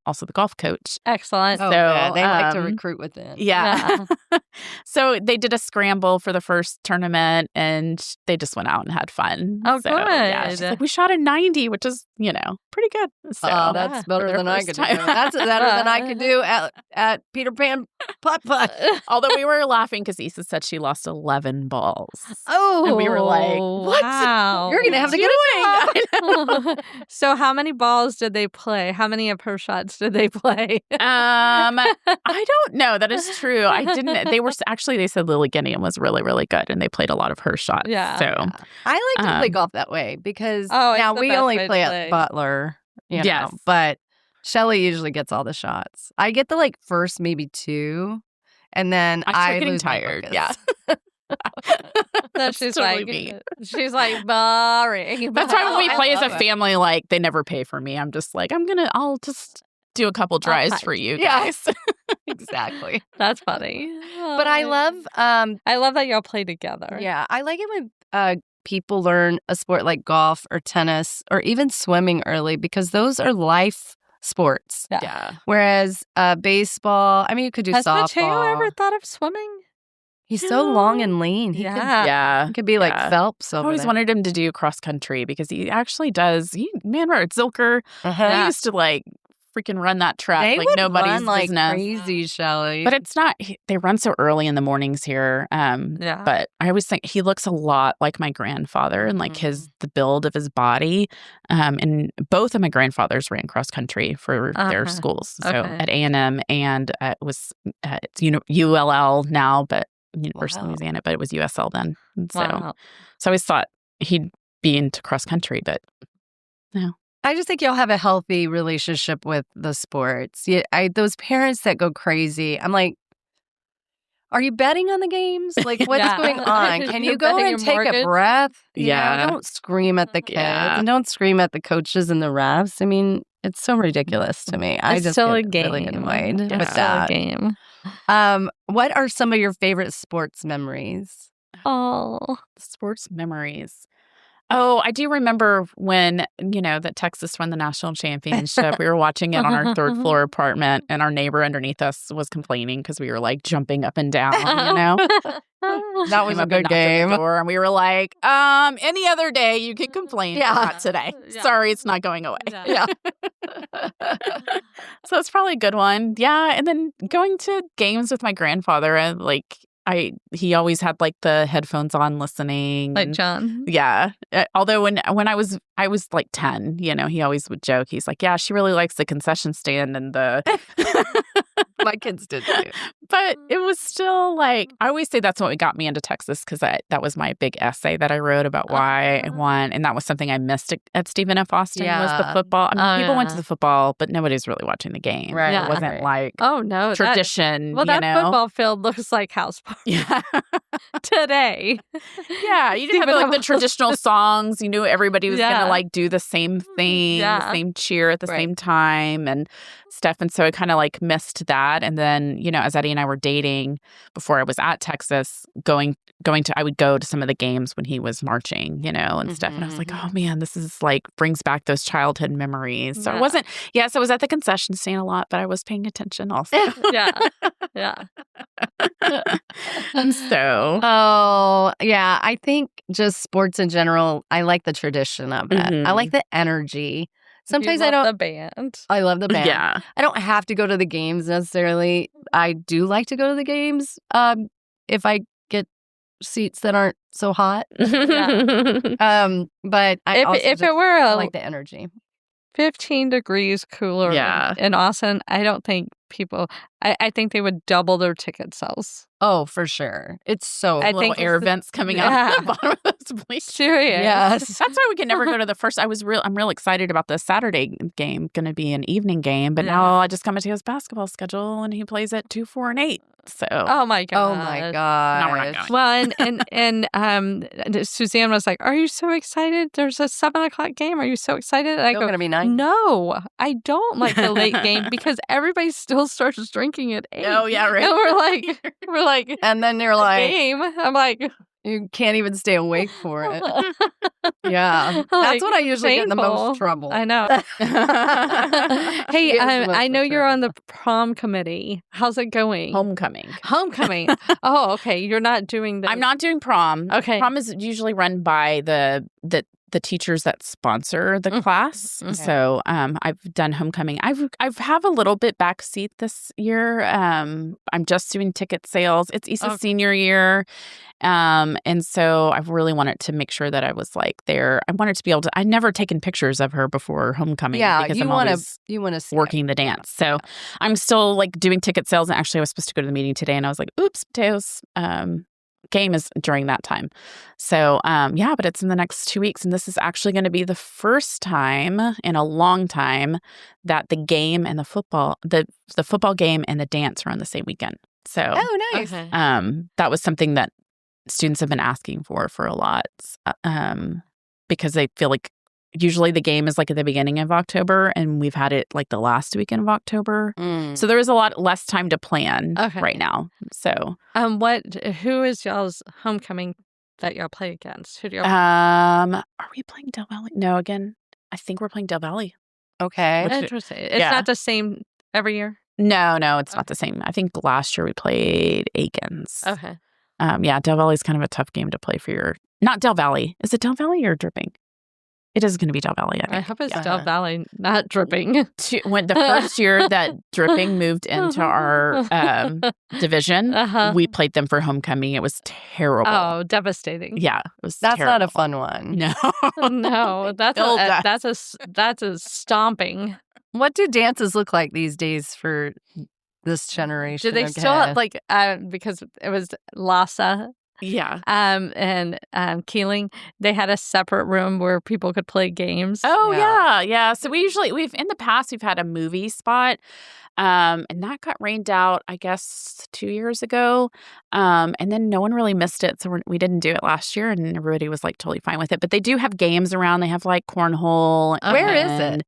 also the golf coach.
Excellent.
So they like to recruit within.
Yeah. So they did a scramble for the first tournament, and they just went out and had fun.
Oh,
so,
good.
Yeah, she's like, we shot a 90, which is pretty good. So
that's better than I could do. That's better than I could do at Peter Pan putt.
Although we were laughing because Issa said she lost 11 balls.
Oh,
and we were like, what?
Wow.
You're gonna have to get a job.
So how many balls did they play? How many of her shots did they play?
I don't know. That is true. I didn't. They said Lily Gideon was really, really good, and they played a lot of her shots.
Yeah.
So
I like to play golf that way because
it's
now
the
we
best
only
way to
play
play.
at Butler. You
Yes.
know, but Shelly usually gets all the shots. I get the first maybe 2, and then I
getting
lose my
tired.
focus.
Yeah.
Then she's
totally
like,
me.
boring.
That's why when we
I
play as a
love it.
family, they never pay for me. I'm just like, I'll just do a couple tries for you
Yeah.
guys.
Exactly.
That's funny.
But I love
that y'all play together.
Yeah, I like it when people learn a sport like golf or tennis or even swimming early because those are life sports.
Yeah.
Whereas baseball, I mean, you could do
Has
softball.
Mateo ever thought of swimming?
He's so long and lean. He
Yeah.
could be like
Yeah.
Phelps
I
over
always
there.
wanted him to do cross country because he actually does. Right, Zilker. He used to like freaking run that track
They
like
would
nobody's
run like
business.
crazy, Shelly.
But it's not. They run so early in the mornings here. But I always think he looks a lot like my grandfather and like the build of his body. And both of my grandfathers ran cross country for their schools. So at A&M and it was it's ULL now, but University of Louisiana, but it was USL then. And so I always thought he'd be into cross country, but no.
I just think you'll have a healthy relationship with the sports. Those parents that go crazy, I'm like, are you betting on the games? Like, what's going on? Can you go and take a breath? Don't scream at the kids and don't scream at the coaches and the refs. I mean, it's so ridiculous to me. I just
still
get
a game.
really annoyed with
It's
that.
still a game.
What are some of your favorite sports memories?
Oh,
sports memories. Oh, I do remember when, that Texas won the national championship. We were watching it on our third floor apartment, and our neighbor underneath us was complaining because we were like jumping up and down,
That was a good game.
And we were like, any other day you can complain, but not today.
Yeah.
Sorry, it's not going away.
Yeah.
So it's probably a good one. Yeah. And then going to games with my grandfather, and he always had like the headphones on listening.
like John.
Yeah. Although when I was like 10, he always would joke. He's like, yeah, she really likes the concession stand and the
My kids did too.
But it was still like, I always say that's what got me into Texas because that was my big essay that I wrote about why I won. And that was something I missed at Stephen F. Austin was the football. I mean, people went to the football, but nobody's really watching the game.
Right.
It wasn't like tradition.
That football field looks like house party.
Yeah.
Today.
Yeah. You didn't have like the traditional songs. You knew everybody was going to like do the same thing, the same cheer at the same time and stuff. And so I kind of like missed that. And then, as Eddie and I were dating before I was at Texas, I would go to some of the games when he was marching, and stuff. And I was like, oh man, this is like brings back those childhood memories. So I wasn't, so I was at the concession stand a lot, but I was paying attention also.
Yeah.
And so.
Oh, yeah. I think just sports in general, I like the tradition of it. I like the energy. Sometimes I don't.
The band.
I love the band.
Yeah.
I don't have to go to the games necessarily. I do like to go to the games if I get seats that aren't so hot. But I
if it were
I like the energy.
15 degrees cooler in Austin, I don't think people. I think they would double their ticket sales.
Oh, for sure. It's so
I think air vents coming out of the bottom of those bleachers.
Serious.
Yes.
That's why we can never go to the first. I'm real excited about the Saturday game, going to be an evening game. But now I just come into his basketball schedule and he plays at 2, 4, and 8. So
oh my god.
Oh my god.
No, we're not going.
Well, and Suzanne was like, "Are you so excited? There's a 7:00 game. Are you so excited?" And I go,
going to be nice.
"No, I don't like the late game because everybody still starts drinking at 8."
Oh yeah, right.
And we're like,
and then they're like,
game. I'm like,
you can't even stay awake for it. Yeah. That's when I usually get in the most trouble.
I know. Hey, I know you're on the prom committee. How's it going?
Homecoming.
Oh, okay. You're not doing the.
I'm not doing prom.
Okay.
Prom is usually run by the teachers that sponsor the class.
Okay.
So I've done homecoming. I've have a little bit backseat this year. I'm just doing ticket sales. It's Issa's senior year. And so I really wanted to make sure that I was like there. I wanted to be able to. I'd never taken pictures of her before homecoming.
Yeah,
because
you want to
working the dance. So I'm still like doing ticket sales. And actually, I was supposed to go to the meeting today, and I was like, "Oops, potatoes." Game is during that time. So, but it's in the next 2 weeks. And this is actually going to be the first time in a long time that the game and the football game and the dance are on the same weekend. So,
nice.
Okay.
that was something that students have been asking for a lot because they feel like usually the game is like at the beginning of October and we've had it like the last weekend of October. So there is a lot less time to plan right now. So
who is y'all's homecoming that y'all play against? Who do y'all
are we playing Del Valle? No, again, I think we're playing Del Valle.
Okay.
Interesting. It's not the same every year?
No, it's not the same. I think last year we played Aikens.
Okay.
Del Valley is kind of a tough game to play for your. Not Del Valley. Is it Del Valley or Dripping? It is going to be Del Valley.
I hope it's Del Valley, not Dripping.
When the first year that Dripping moved into our division, we played them for homecoming. It was terrible.
Oh, devastating.
Yeah, it was.
That's
terrible.
not a fun one.
No,
No, that's a stomping.
What do dances look like these days for this generation?
Do they
of
still have,
kids?
like because it was Lhasa
yeah.
and Keeling, they had a separate room where people could play games.
Oh
Yeah.
yeah. So we've in the past we've had a movie spot, and that got rained out, I guess 2 years ago, and then no one really missed it, so we didn't do it last year, and everybody was like totally fine with it. But they do have games around. They have like cornhole.
Where is it?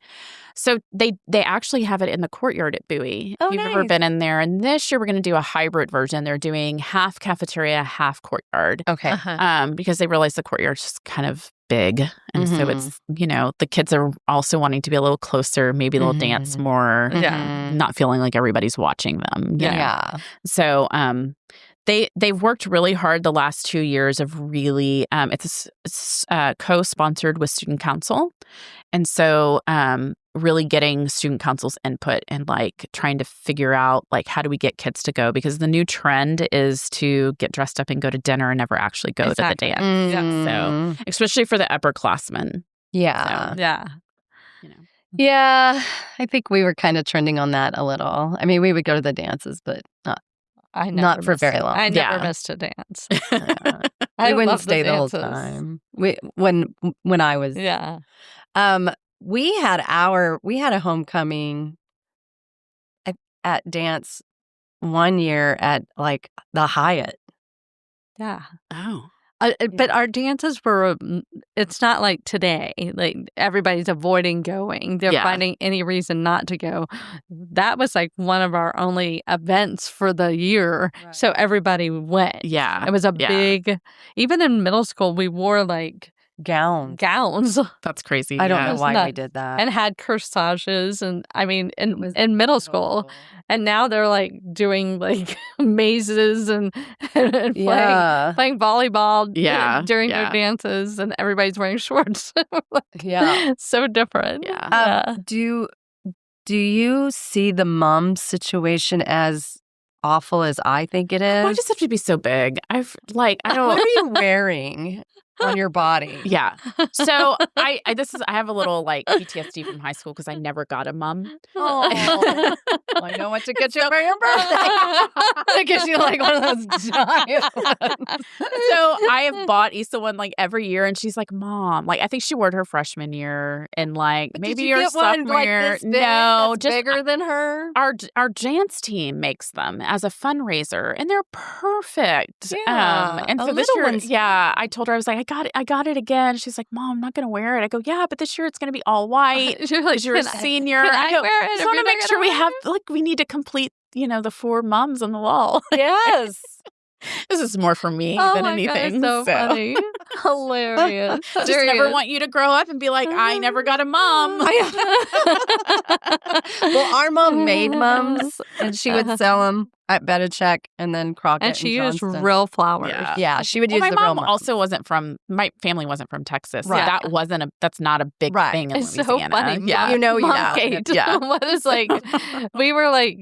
So they actually have it in the courtyard at Bowie.
Oh,
if you've ever
nice.
been in there. And this year we're going to do a hybrid version. They're doing half cafeteria, half courtyard.
Okay.
Because they realize the courtyard's just kind of big. And so
Mhm.
it's, the kids are also wanting to be a little closer. Maybe they'll dance more.
Yeah.
Not feeling like everybody's watching them. you know?
Yeah.
So they've worked really hard the last 2 years of really it's co-sponsored with Student Council, and so really getting Student Council's input and like trying to figure out like how do we get kids to go, because the new trend is to get dressed up and go to dinner and never actually go
Exactly.
to the dance.
Mm.
So especially for the upperclassmen.
Yeah.
Yeah.
Yeah. I think we were kind of trending on that a little. I mean, we would go to the dances, but not.
I never
Not for
missed
very
it.
long.
I never
Yeah.
missed a dance.
We wouldn't
love
stay the whole
dances.
time. When I was
Yeah.
we had a homecoming at dance one year at like the Hyatt.
Yeah.
Oh.
But our dances were, it's not like today. Like everybody's avoiding going. They're
Yeah.
finding any reason not to go. That was like one of our only events for the year.
Right.
So everybody went.
Yeah.
It was a
Yeah.
big, even in middle school, we wore like
Gowns.
gowns
That's crazy.
I don't
yeah.
know
It's
why we
nuts.
did that.
and had corsages. And I mean,
It was
in middle school.
adorable.
And now they're like doing like mazes and
Yeah.
playing volleyball
Yeah,
during their
yeah.
dances, and everybody's wearing shorts.
Yeah.
So different.
Yeah.
Do you see the mom situation as awful as I think it is?
Why does it have to be so big? I
What
don't.
are you wearing on your body?
Yeah. So I have a little like PTSD from high school because I never got a mom.
Oh. I know what to get you for your birthday. It gives you like one of those giant ones.
So I have bought Issa one like every year, and she's like, "Mom," like I think she wore it her freshman year, and like
But
maybe
did you
your
get one,
sophomore
like,
year.
this big,
No,
that's
just
bigger than her.
our dance team makes them as a fundraiser, and they're perfect.
Yeah,
and
a
so this
little
year,
one's-
yeah, I told her, I was like, I got it again. She's like, "Mom, I'm not gonna wear it." I go, "Yeah, but this year it's gonna be all white
You're like,
because you're a
"Can I-
senior."
can I
go,
wear it
just
if
want
you're
to make
not
sure
gonna
we
wear
have
it?"
like we need to complete the 4 moms on the wall.
Yes.
This is more for me
Oh
than
my God,
anything.
it's so funny. Hilarious.
Just never want you to grow up and be like, I never got a mom.
Well, our mom made mums, and she would sell them at Betta-Check and then Crockett.
And she used
Johnston.
real flowers.
Yeah.
Yeah, she would
Well,
use
my
the real
mom
mums.
also wasn't from, my family wasn't from Texas. So
Right.
that's not a big
Right.
thing in
It's so
Louisiana.
funny.
Yeah.
You know, you know.
Momgate.
Yeah.
What is like, we were like,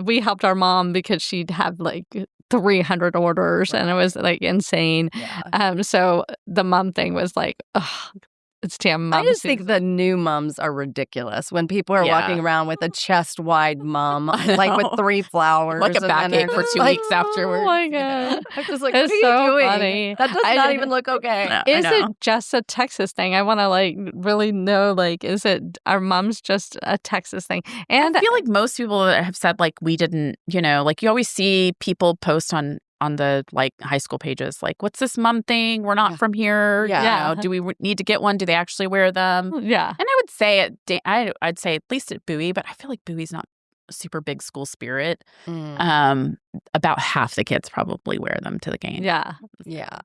we helped our mom because she'd have like 300 orders and it was like insane.
Yeah.
So the mom thing was like, ugh, it's damn mom.
I just think the new mums are ridiculous when people are
Yeah.
walking around with a chest wide mum,
I
like with
know.
3 flowers.
Like a
and then
backache
they're
for
just
2
like,
weeks afterwards.
Oh my
you know.
God.
I'm just like,
It's
what are you
so
doing?
funny.
That does
I-
not even look okay.
No.
Is
I
it
know.
just a Texas thing? I want to like really know, like, is it our mom's just a Texas thing? And
I feel like most people that have said like we didn't, like you always see people post on the like high school pages like, what's this mom thing? We're not
Yeah.
from here.
Yeah.
Do we need to get one? Do they actually wear them?
yeah.
And I would say I'd say at least at Bowie, but I feel like Bowie's not a super big school spirit.
Mm,
About half the kids probably wear them to the game.
Yeah.
yeah.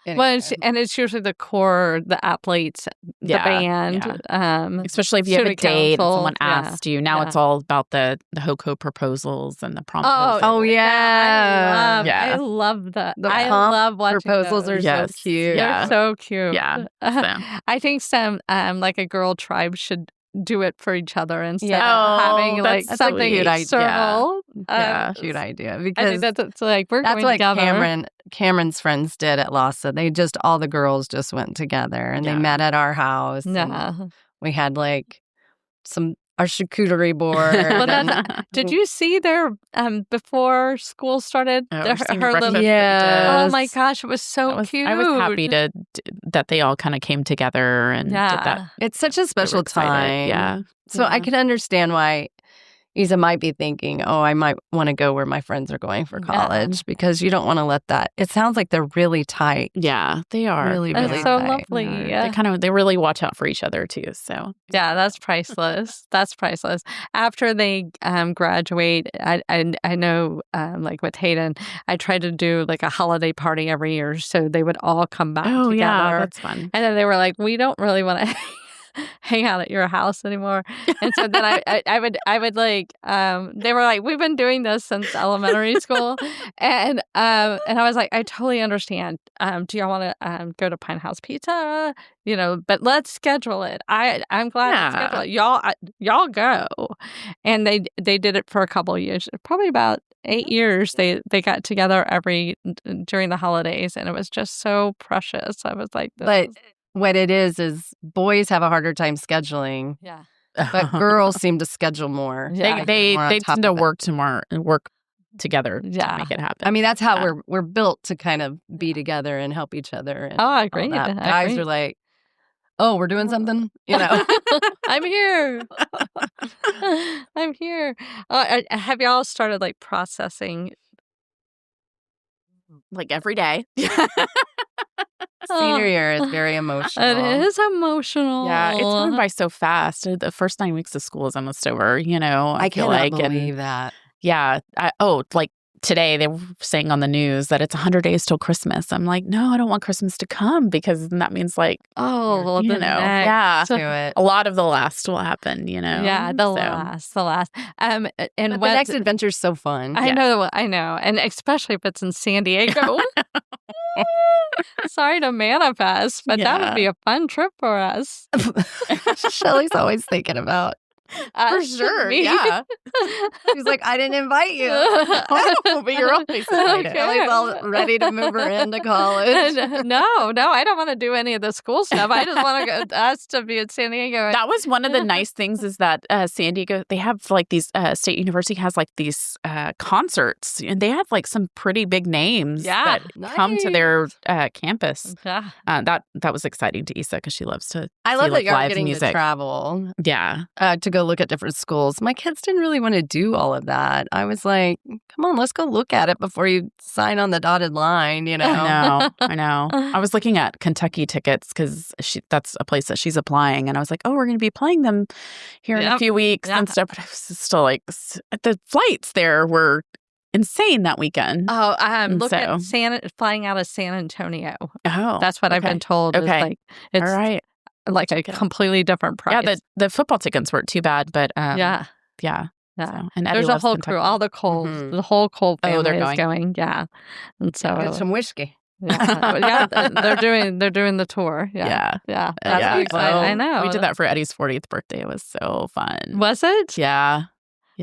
Well, it's usually the core, the athletes, the
Yeah,
band.
Especially if you have a
Student
date and
council,
someone
yeah,
asked you. Now
yeah.
it's all about the HOCO proposals and the prom.
Oh, yeah.
I love
Yeah.
I love that.
The
I
prom
love watching
proposals
those.
are
Yes.
so cute.
Yeah.
They're so cute.
Yeah. So.
I think some like a girl tribe should do it for each other instead
Yeah.
of having
Oh,
like
that's so
something
cute idea.
external.
Yeah.
Cute idea
I
because
think that's like we're
that's
going
what
together.
Cameron's friends did at Lhasa. They just all the girls just went together and they
Yeah.
met at our house. and
Yeah.
we had like our charcuterie board.
Well,
and-
did you see their before school started?
Oh, seeing the
her
breakfast
little.
that we
Oh
did.
my gosh, it was so cute.
I was happy that they all kind of came together and did that.
It's such a
We were
special
excited.
time.
Yeah.
So I can understand why Isa might be thinking, oh, I might want to go where my friends are going for college because you don't want to let that. It sounds like they're really tight.
Yeah, they are.
Really,
That's
really
so
tight.
lovely.
They really watch out for each other too. So
Yeah, that's priceless. That's priceless. After they graduate, I know like with Hayden, I tried to do like a holiday party every year, so they would all come back together.
yeah, that's fun.
And then they were like, we don't really want to hang out at your house anymore. And so then I would like they were like, we've been doing this since elementary school. And I was like, I totally understand. Do y'all want to go to Pine House Pizza? You know, but let's schedule it. I'm glad to schedule it. Y'all go. And they did it for a couple of years. Probably about 8 years they got together during the holidays, and it was just so precious. I was like,
what it is boys have a harder time scheduling.
Yeah.
But girls seem to schedule more.
Yeah.
They
more on top
tend to
of it.
work together to make it happen.
I mean, that's how we're built to kind of be together and help each other. And
I agree.
Guys are like, oh, we're doing something, you know.
I'm here. I'm here. Have y'all started like processing
like every day.
Senior year is very emotional.
It is emotional.
Yeah, it's going by so fast. The first 9 weeks of school is almost over, you know.
I
feel
cannot
like,
believe that.
Yeah. Like today they were saying on the news that it's 100 days till Christmas. I'm like, no, I don't want Christmas to come because that means like,
well,
you know,
To it.
a lot of the last will happen, you know.
Yeah, the last. And
But the next adventure's so fun.
I know, and especially if it's in San Diego. Sorry to manifest, but that would be a fun trip for us.
Shelly's always thinking about.
For sure,
me.
yeah.
She's like, I didn't invite you.
But you're always excited.
Okay.
Shelly's all ready to move her into college.
No, I don't want to do any of the school stuff. I just want us to be at San Diego.
That was one of the nice things is that San Diego, they have like these, State University has like these concerts, and they have like some pretty big names that come to their campus.
Yeah.
That was exciting to Issa because she loves to
I
see,
love that
like,
you're
live
getting
music.
to travel.
Yeah.
To go look at different schools. My kids didn't really want to do all of that. I was like, come on, let's go look at it before you sign on the dotted line, you know?
I know. I was looking at Kentucky tickets because that's a place that she's applying. And I was like, oh, we're going to be playing them here in a few weeks and stuff. But I was still like, the flights there were insane that weekend.
Oh, look at flying out of San Antonio.
Oh,
that's what I've been told.
Okay.
Like, it's
all right.
Like a completely different price.
Yeah, the football tickets weren't too bad, but
yeah.
So, and Eddie
there's a
loves
whole
Kentucky.
crew, all the Coles, the whole Cole family
they're
is going. Yeah, and so
Get some whiskey.
they're doing the tour. Yeah. That's exciting.
Well,
I know.
We did that for Eddie's 40th birthday. It was so fun.
Was it?
Yeah.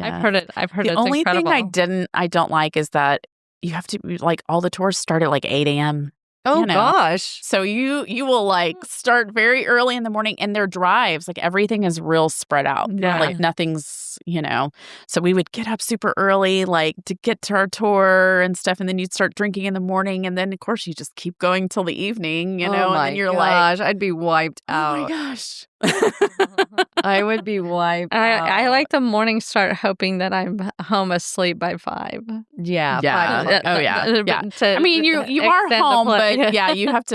I've heard it.
The only
incredible.
thing I don't like is that you have to like all the tours start at like 8 a.m.
Oh,
you know?
gosh.
So you will like start very early in the morning, and their drives, like everything is real spread out.
Yeah.
Like nothing's, you know. So we would get up super early, like to get to our tour and stuff, and then you'd start drinking in the morning, and then of course you just keep going till the evening, you know.
Oh my
and then you're
gosh, I'd be wiped out.
oh my gosh.
I would be wiped out.
I like the morning start, hoping that I'm home asleep by 5.
Yeah.
Yeah.
5 o'clock.
Oh yeah. Yeah. I mean, you are
extend the
home,
play.
but you have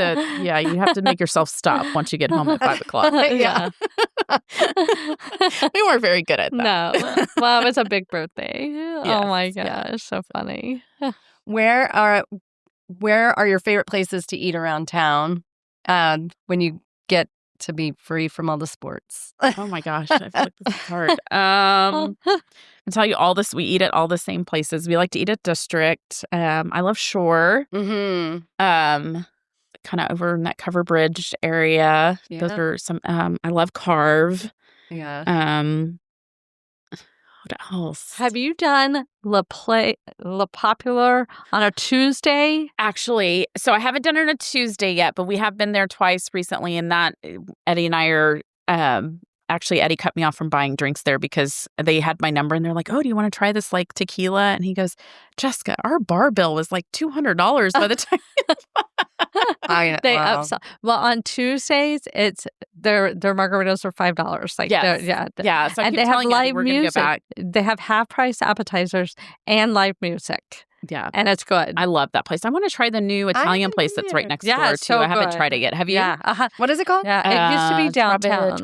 to make yourself stop once you get home at 5 o'clock.
Yeah.
We weren't very good at that.
No. Well, it was a big birthday. Oh my gosh,
yeah.
so funny.
Where are your favorite places to eat around town when you get to be free from all the sports.
Oh my gosh, I feel like this is hard. I'll tell you all this. We eat at all the same places. We like to eat at District. I love Shore.
Mm-hmm.
Kind of over in that Cover Bridge area.
Yeah.
Those are some. I love Carve.
Yeah.
What else?
Have you done La Popular on a Tuesday?
Actually, so I haven't done it on a Tuesday yet, but we have been there twice recently, and that Eddie and I are actually Eddie cut me off from buying drinks there because they had my number and they're like, "Oh, do you want to try this like tequila?" And he goes, "Jessica, our bar bill was like $200 by the time."
They upsell. Well, on Tuesdays, it's their margaritas are $5. Like,
yes.
yeah.
So I
and
keep
they have
telling
live
Eddie we're gonna
music.
go back.
They have half price appetizers and live music.
Yeah,
and it's good.
I love that place. I want to try the new Italian place that's right next door
it's
too.
so
I haven't
good.
tried it yet. Have you?
Yeah.
What is it called?
Yeah, it used to be downtown.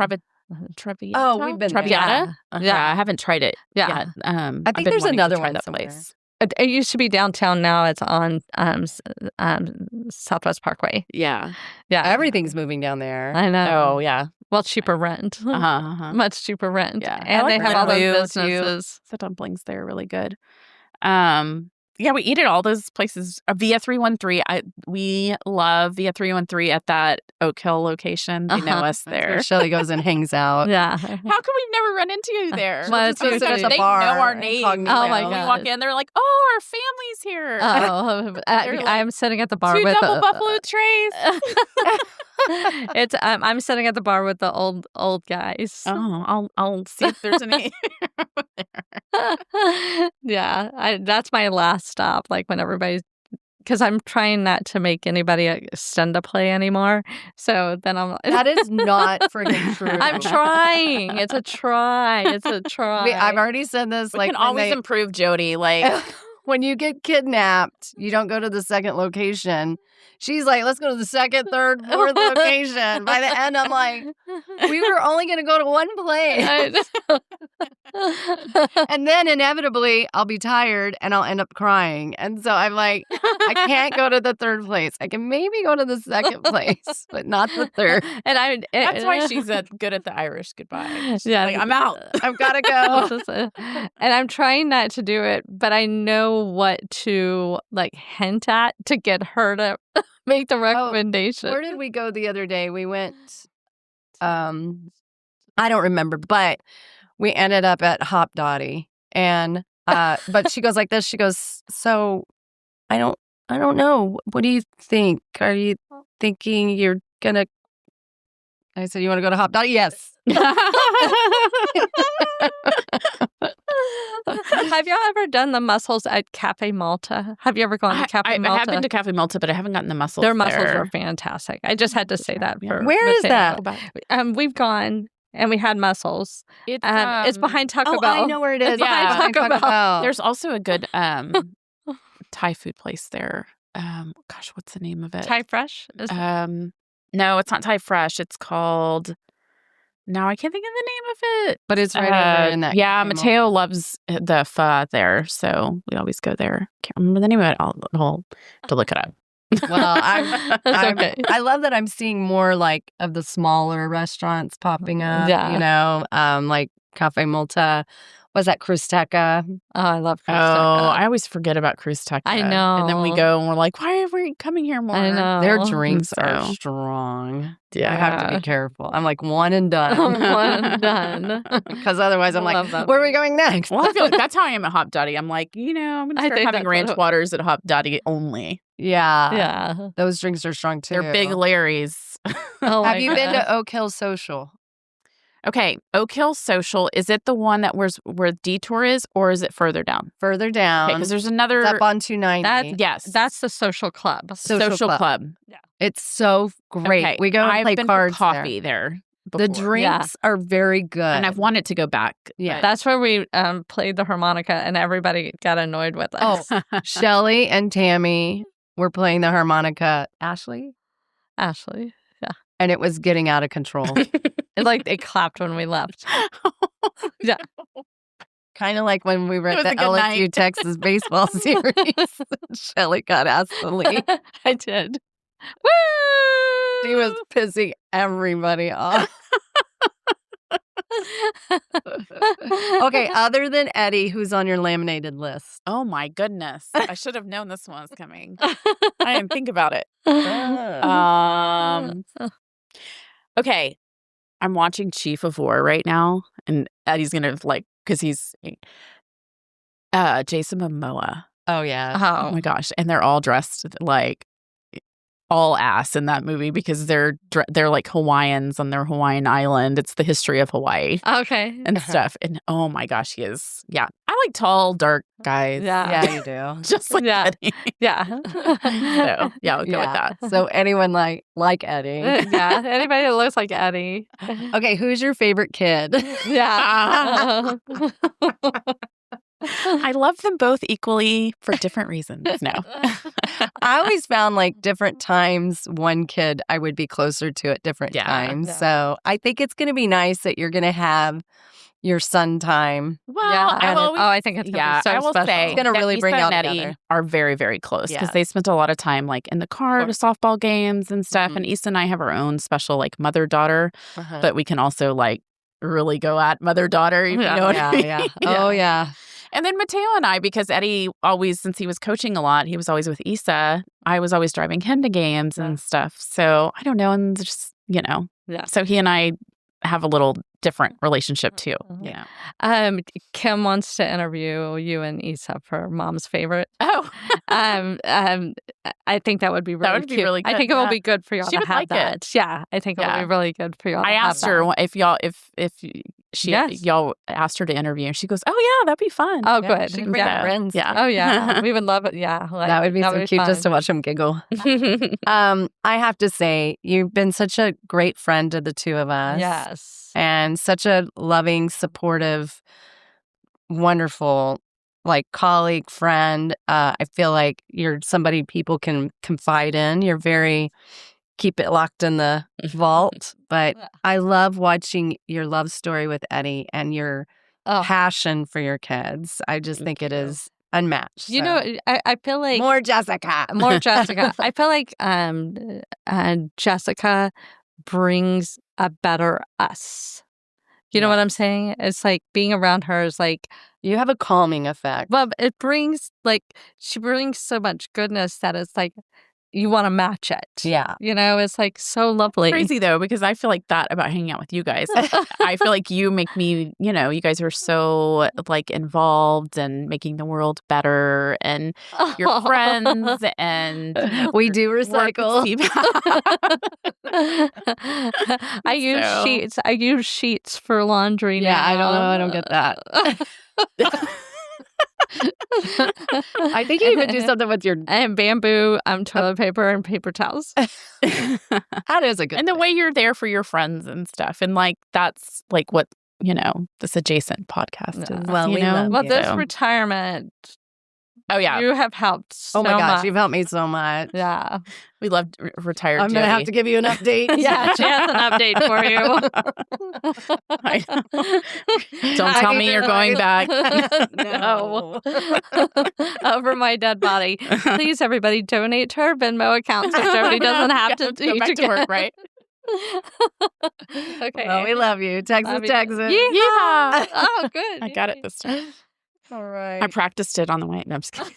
Traviata?
Oh, we've been there.
Traviata?
Yeah.
I haven't tried it yet.
I think there's another one
that
somewhere.
place.
It used to be downtown. Now it's on Southwest Parkway.
Yeah.
Everything's moving down there.
I know.
Oh, yeah.
Well, cheaper rent. Much cheaper rent.
Yeah.
And they have all those
Blue,
businesses.
The dumplings there are really good. Yeah, we eat at all those places. Via 313. We love Via 313 at that Oak Hill location. They know us there.
Shelly goes and hangs out.
Yeah.
How come we've never run into you there?
Well, it's
They
usually at the
know
bar
our
and
names.
incognito.
Oh my
We
God.
walk in, they're like, "Oh, our family's here."
Oh,
They're
I'm sitting at the bar
Two
with
double buffalo trays.
It's I'm sitting at the bar with the old guys.
Oh, I'll see if there's any.
Yeah, that's my last stop. Like when everybody's, because I'm trying not to make anybody extend a play anymore. So then I'm like,
That is not freaking true.
I'm trying. It's a try.
I've already said this.
We
like
can always improve, Jody. Like
when you get kidnapped, you don't go to the second location. She's like, let's go to the second, third, fourth location. By the end, I'm like, we were only going to go to one place. And then inevitably, I'll be tired and I'll end up crying. And so I'm like, I can't go to the third place. I can maybe go to the second place, but not the third.
And
that's why she's good at the Irish goodbye. She's
Yeah.
like, I'm out.
I've got to go.
And I'm trying not to do it, but I know what to like hint at to get her to make the recommendation.
Where did we go the other day? We went, I don't remember, but we ended up at Hop Dottie. And, but she goes like this. She goes, so I don't know. What do you think? Are you thinking you're going to, I said, you want to go to Hop Dottie? Yes.
Have y'all ever done the mussels at Cafe Malta? Have you ever gone to Cafe Malta?
I have been to Cafe Malta, but I haven't gotten the mussels.
Their mussels
there.
are fantastic. I just had to say that. For
Where is that?
We've gone and we had mussels. It's behind Taco Bell.
I know where it is.
It's behind Taco Bell.
There's also a good Thai food place there. Gosh, what's the name of it?
Thai Fresh?
No, it's not Thai Fresh. It's called. Now I can't think of the name of it.
But it's right over in that.
Yeah,
Cafe
Mateo
Malta.
loves the pho there, so we always go there. Can't remember the name of it. I'll have to look it up.
Well,
Okay.
I love that I'm seeing more like of the smaller restaurants popping up.
Yeah.
You know, like Cafe Malta. Was that Cruzteca?
Oh, I love
Oh,
Cruzteca.
I always forget about Cruzteca.
I know.
And then we go and we're like, why are we coming here more?
I know.
Their drinks are
So-
strong.
Yeah.
I have to be careful. I'm like one and done.
One and done.
Because otherwise I'm
Love
like,
them.
where are we going next?
Well, I feel like that's how I am at Hop Dottie. I'm like, I'm going to
I
start
think
having
that's
ranch
what-
waters at Hop Dottie only.
Yeah.
Yeah.
Those drinks are strong too.
They're big Larry's.
Oh,
Have
my
you been
God.
to Oak Hill Social?
Okay, Oak Hill Social. Is it the one that where Detour is, or is it further down?
Further down.
Because there's another.
It's up on 290.
Yes,
That's the social club.
Social Club.
Yeah.
It's so great.
Okay,
We go and
I've
play
been
cards
for coffee there.
The
before.
drinks are very good.
and I've wanted to go back.
Yeah.
That's where we played the harmonica and everybody got annoyed with us.
Oh, Shelly and Tammy were playing the harmonica. Ashley?
Ashley.
And it was getting out of control.
It's like they clapped when we left. Yeah.
Kind of like when we were
It
at
was a
the
good
LSU
night.
Texas baseball series. Shelly got asked to leave.
I did. Woo!
She was pissing everybody off. Okay, other than Eddie, who's on your laminated list?
Oh my goodness. I should have known this one was coming. I didn't think about it. Okay. I'm watching Chief of War right now, and Eddie's gonna because he's Jason Momoa.
Oh, yeah.
Oh my gosh. And they're all dressed like all ass in that movie because they're like Hawaiians on their Hawaiian island. It's the history of Hawaii.
Okay.
And stuff. And oh my gosh, he is. Yeah. I like tall, dark guys.
Yeah, you do.
Just like Eddie.
Yeah.
So yeah, I'll go with that.
So anyone like Eddie.
Yeah. Anybody that looks like Eddie.
Okay, who's your favorite kid?
Yeah.
I love them both equally for different reasons. No.
I always found like different times one kid I would be closer to at different times.
Yeah.
So I think it's going to be nice that you're going to have your son time.
Well,
Yeah.
I
think it's gonna be so
I will
special.
say
It's gonna really
that
bring
Lisa
y'all
and Eddie
together.
are very, very close because
Yeah.
they spent a lot of time like in the car to softball games and stuff.
Mhm.
And Issa and I have our own special like mother-daughter,
Uh-huh.
but we can also like really go at mother-daughter. You know what I mean?
yeah. Oh, yeah.
And then Mateo and I, because Eddie always, since he was coaching a lot, he was always with Issa. I was always driving him to games and stuff. So I don't know. And just,
Yeah.
So he and I have a little different relationship too. You know.
Kim wants to interview you and Issa for Mom's Favorite.
Oh.
I think that would be really
That would be
cute.
really
I
good,
think it will
yeah.
be good for y'all
She
to
would
have
like
that.
it.
Yeah, I think it will
Yeah.
be really good for y'all.
I
to have
asked her
that.
if y'all asked her to interview, and she goes, "Oh yeah, that'd be fun."
Oh,
Yeah,
good.
she can bring
Yeah.
her friends.
Yeah.
Oh yeah, we would love it. Yeah,
That would be so cute just to watch him giggle. I have to say, you've been such a great friend to the two of us.
Yes.
And such a loving, supportive, wonderful, like colleague, friend. I feel like you're somebody people can confide in. You're very keep it locked in the vault. But I love watching your love story with Eddie and your passion for your kids. I just think it is unmatched.
You
so.
know, I feel like
More Jessica.
More Jessica. I feel like Jessica brings a better us. You know what I'm saying? It's like being around her is like,
You have a calming effect.
well, it brings like, she brings so much goodness that it's like, you want to match it.
Yeah.
You know, it's like so lovely.
Crazy though, because I feel like that about hanging out with you guys. I feel like you make me, you guys are so like involved and making the world better, and your friends, and
We do recycle.
I use
So-
sheets. I use sheets for laundry now.
Yeah, I don't know. I don't get that. I think you even do something with your.
And bamboo, toilet paper and paper towels.
That is a good.
and the way you're there for your friends and stuff, and like that's like what this adjacent podcast
Yeah.
is.
Well, we love
Well,
you.
this retirement,
Oh yeah,
you have helped so
Oh my gosh,
much.
you've helped me so much.
Yeah.
we love retired.
I'm gonna have
Jody.
to give you an update.
Yeah, she has an update for you.
Don't tell me you're going back.
No. Over my dead body. Please, everybody, donate to her Venmo account so Jody doesn't have to
go back to work, right?
Okay.
Well, we love you. Texas,
Love you.
Texas.
Yeah. Oh, good.
I got it this time.
All right.
I practiced it on the way. No, I'm just kidding.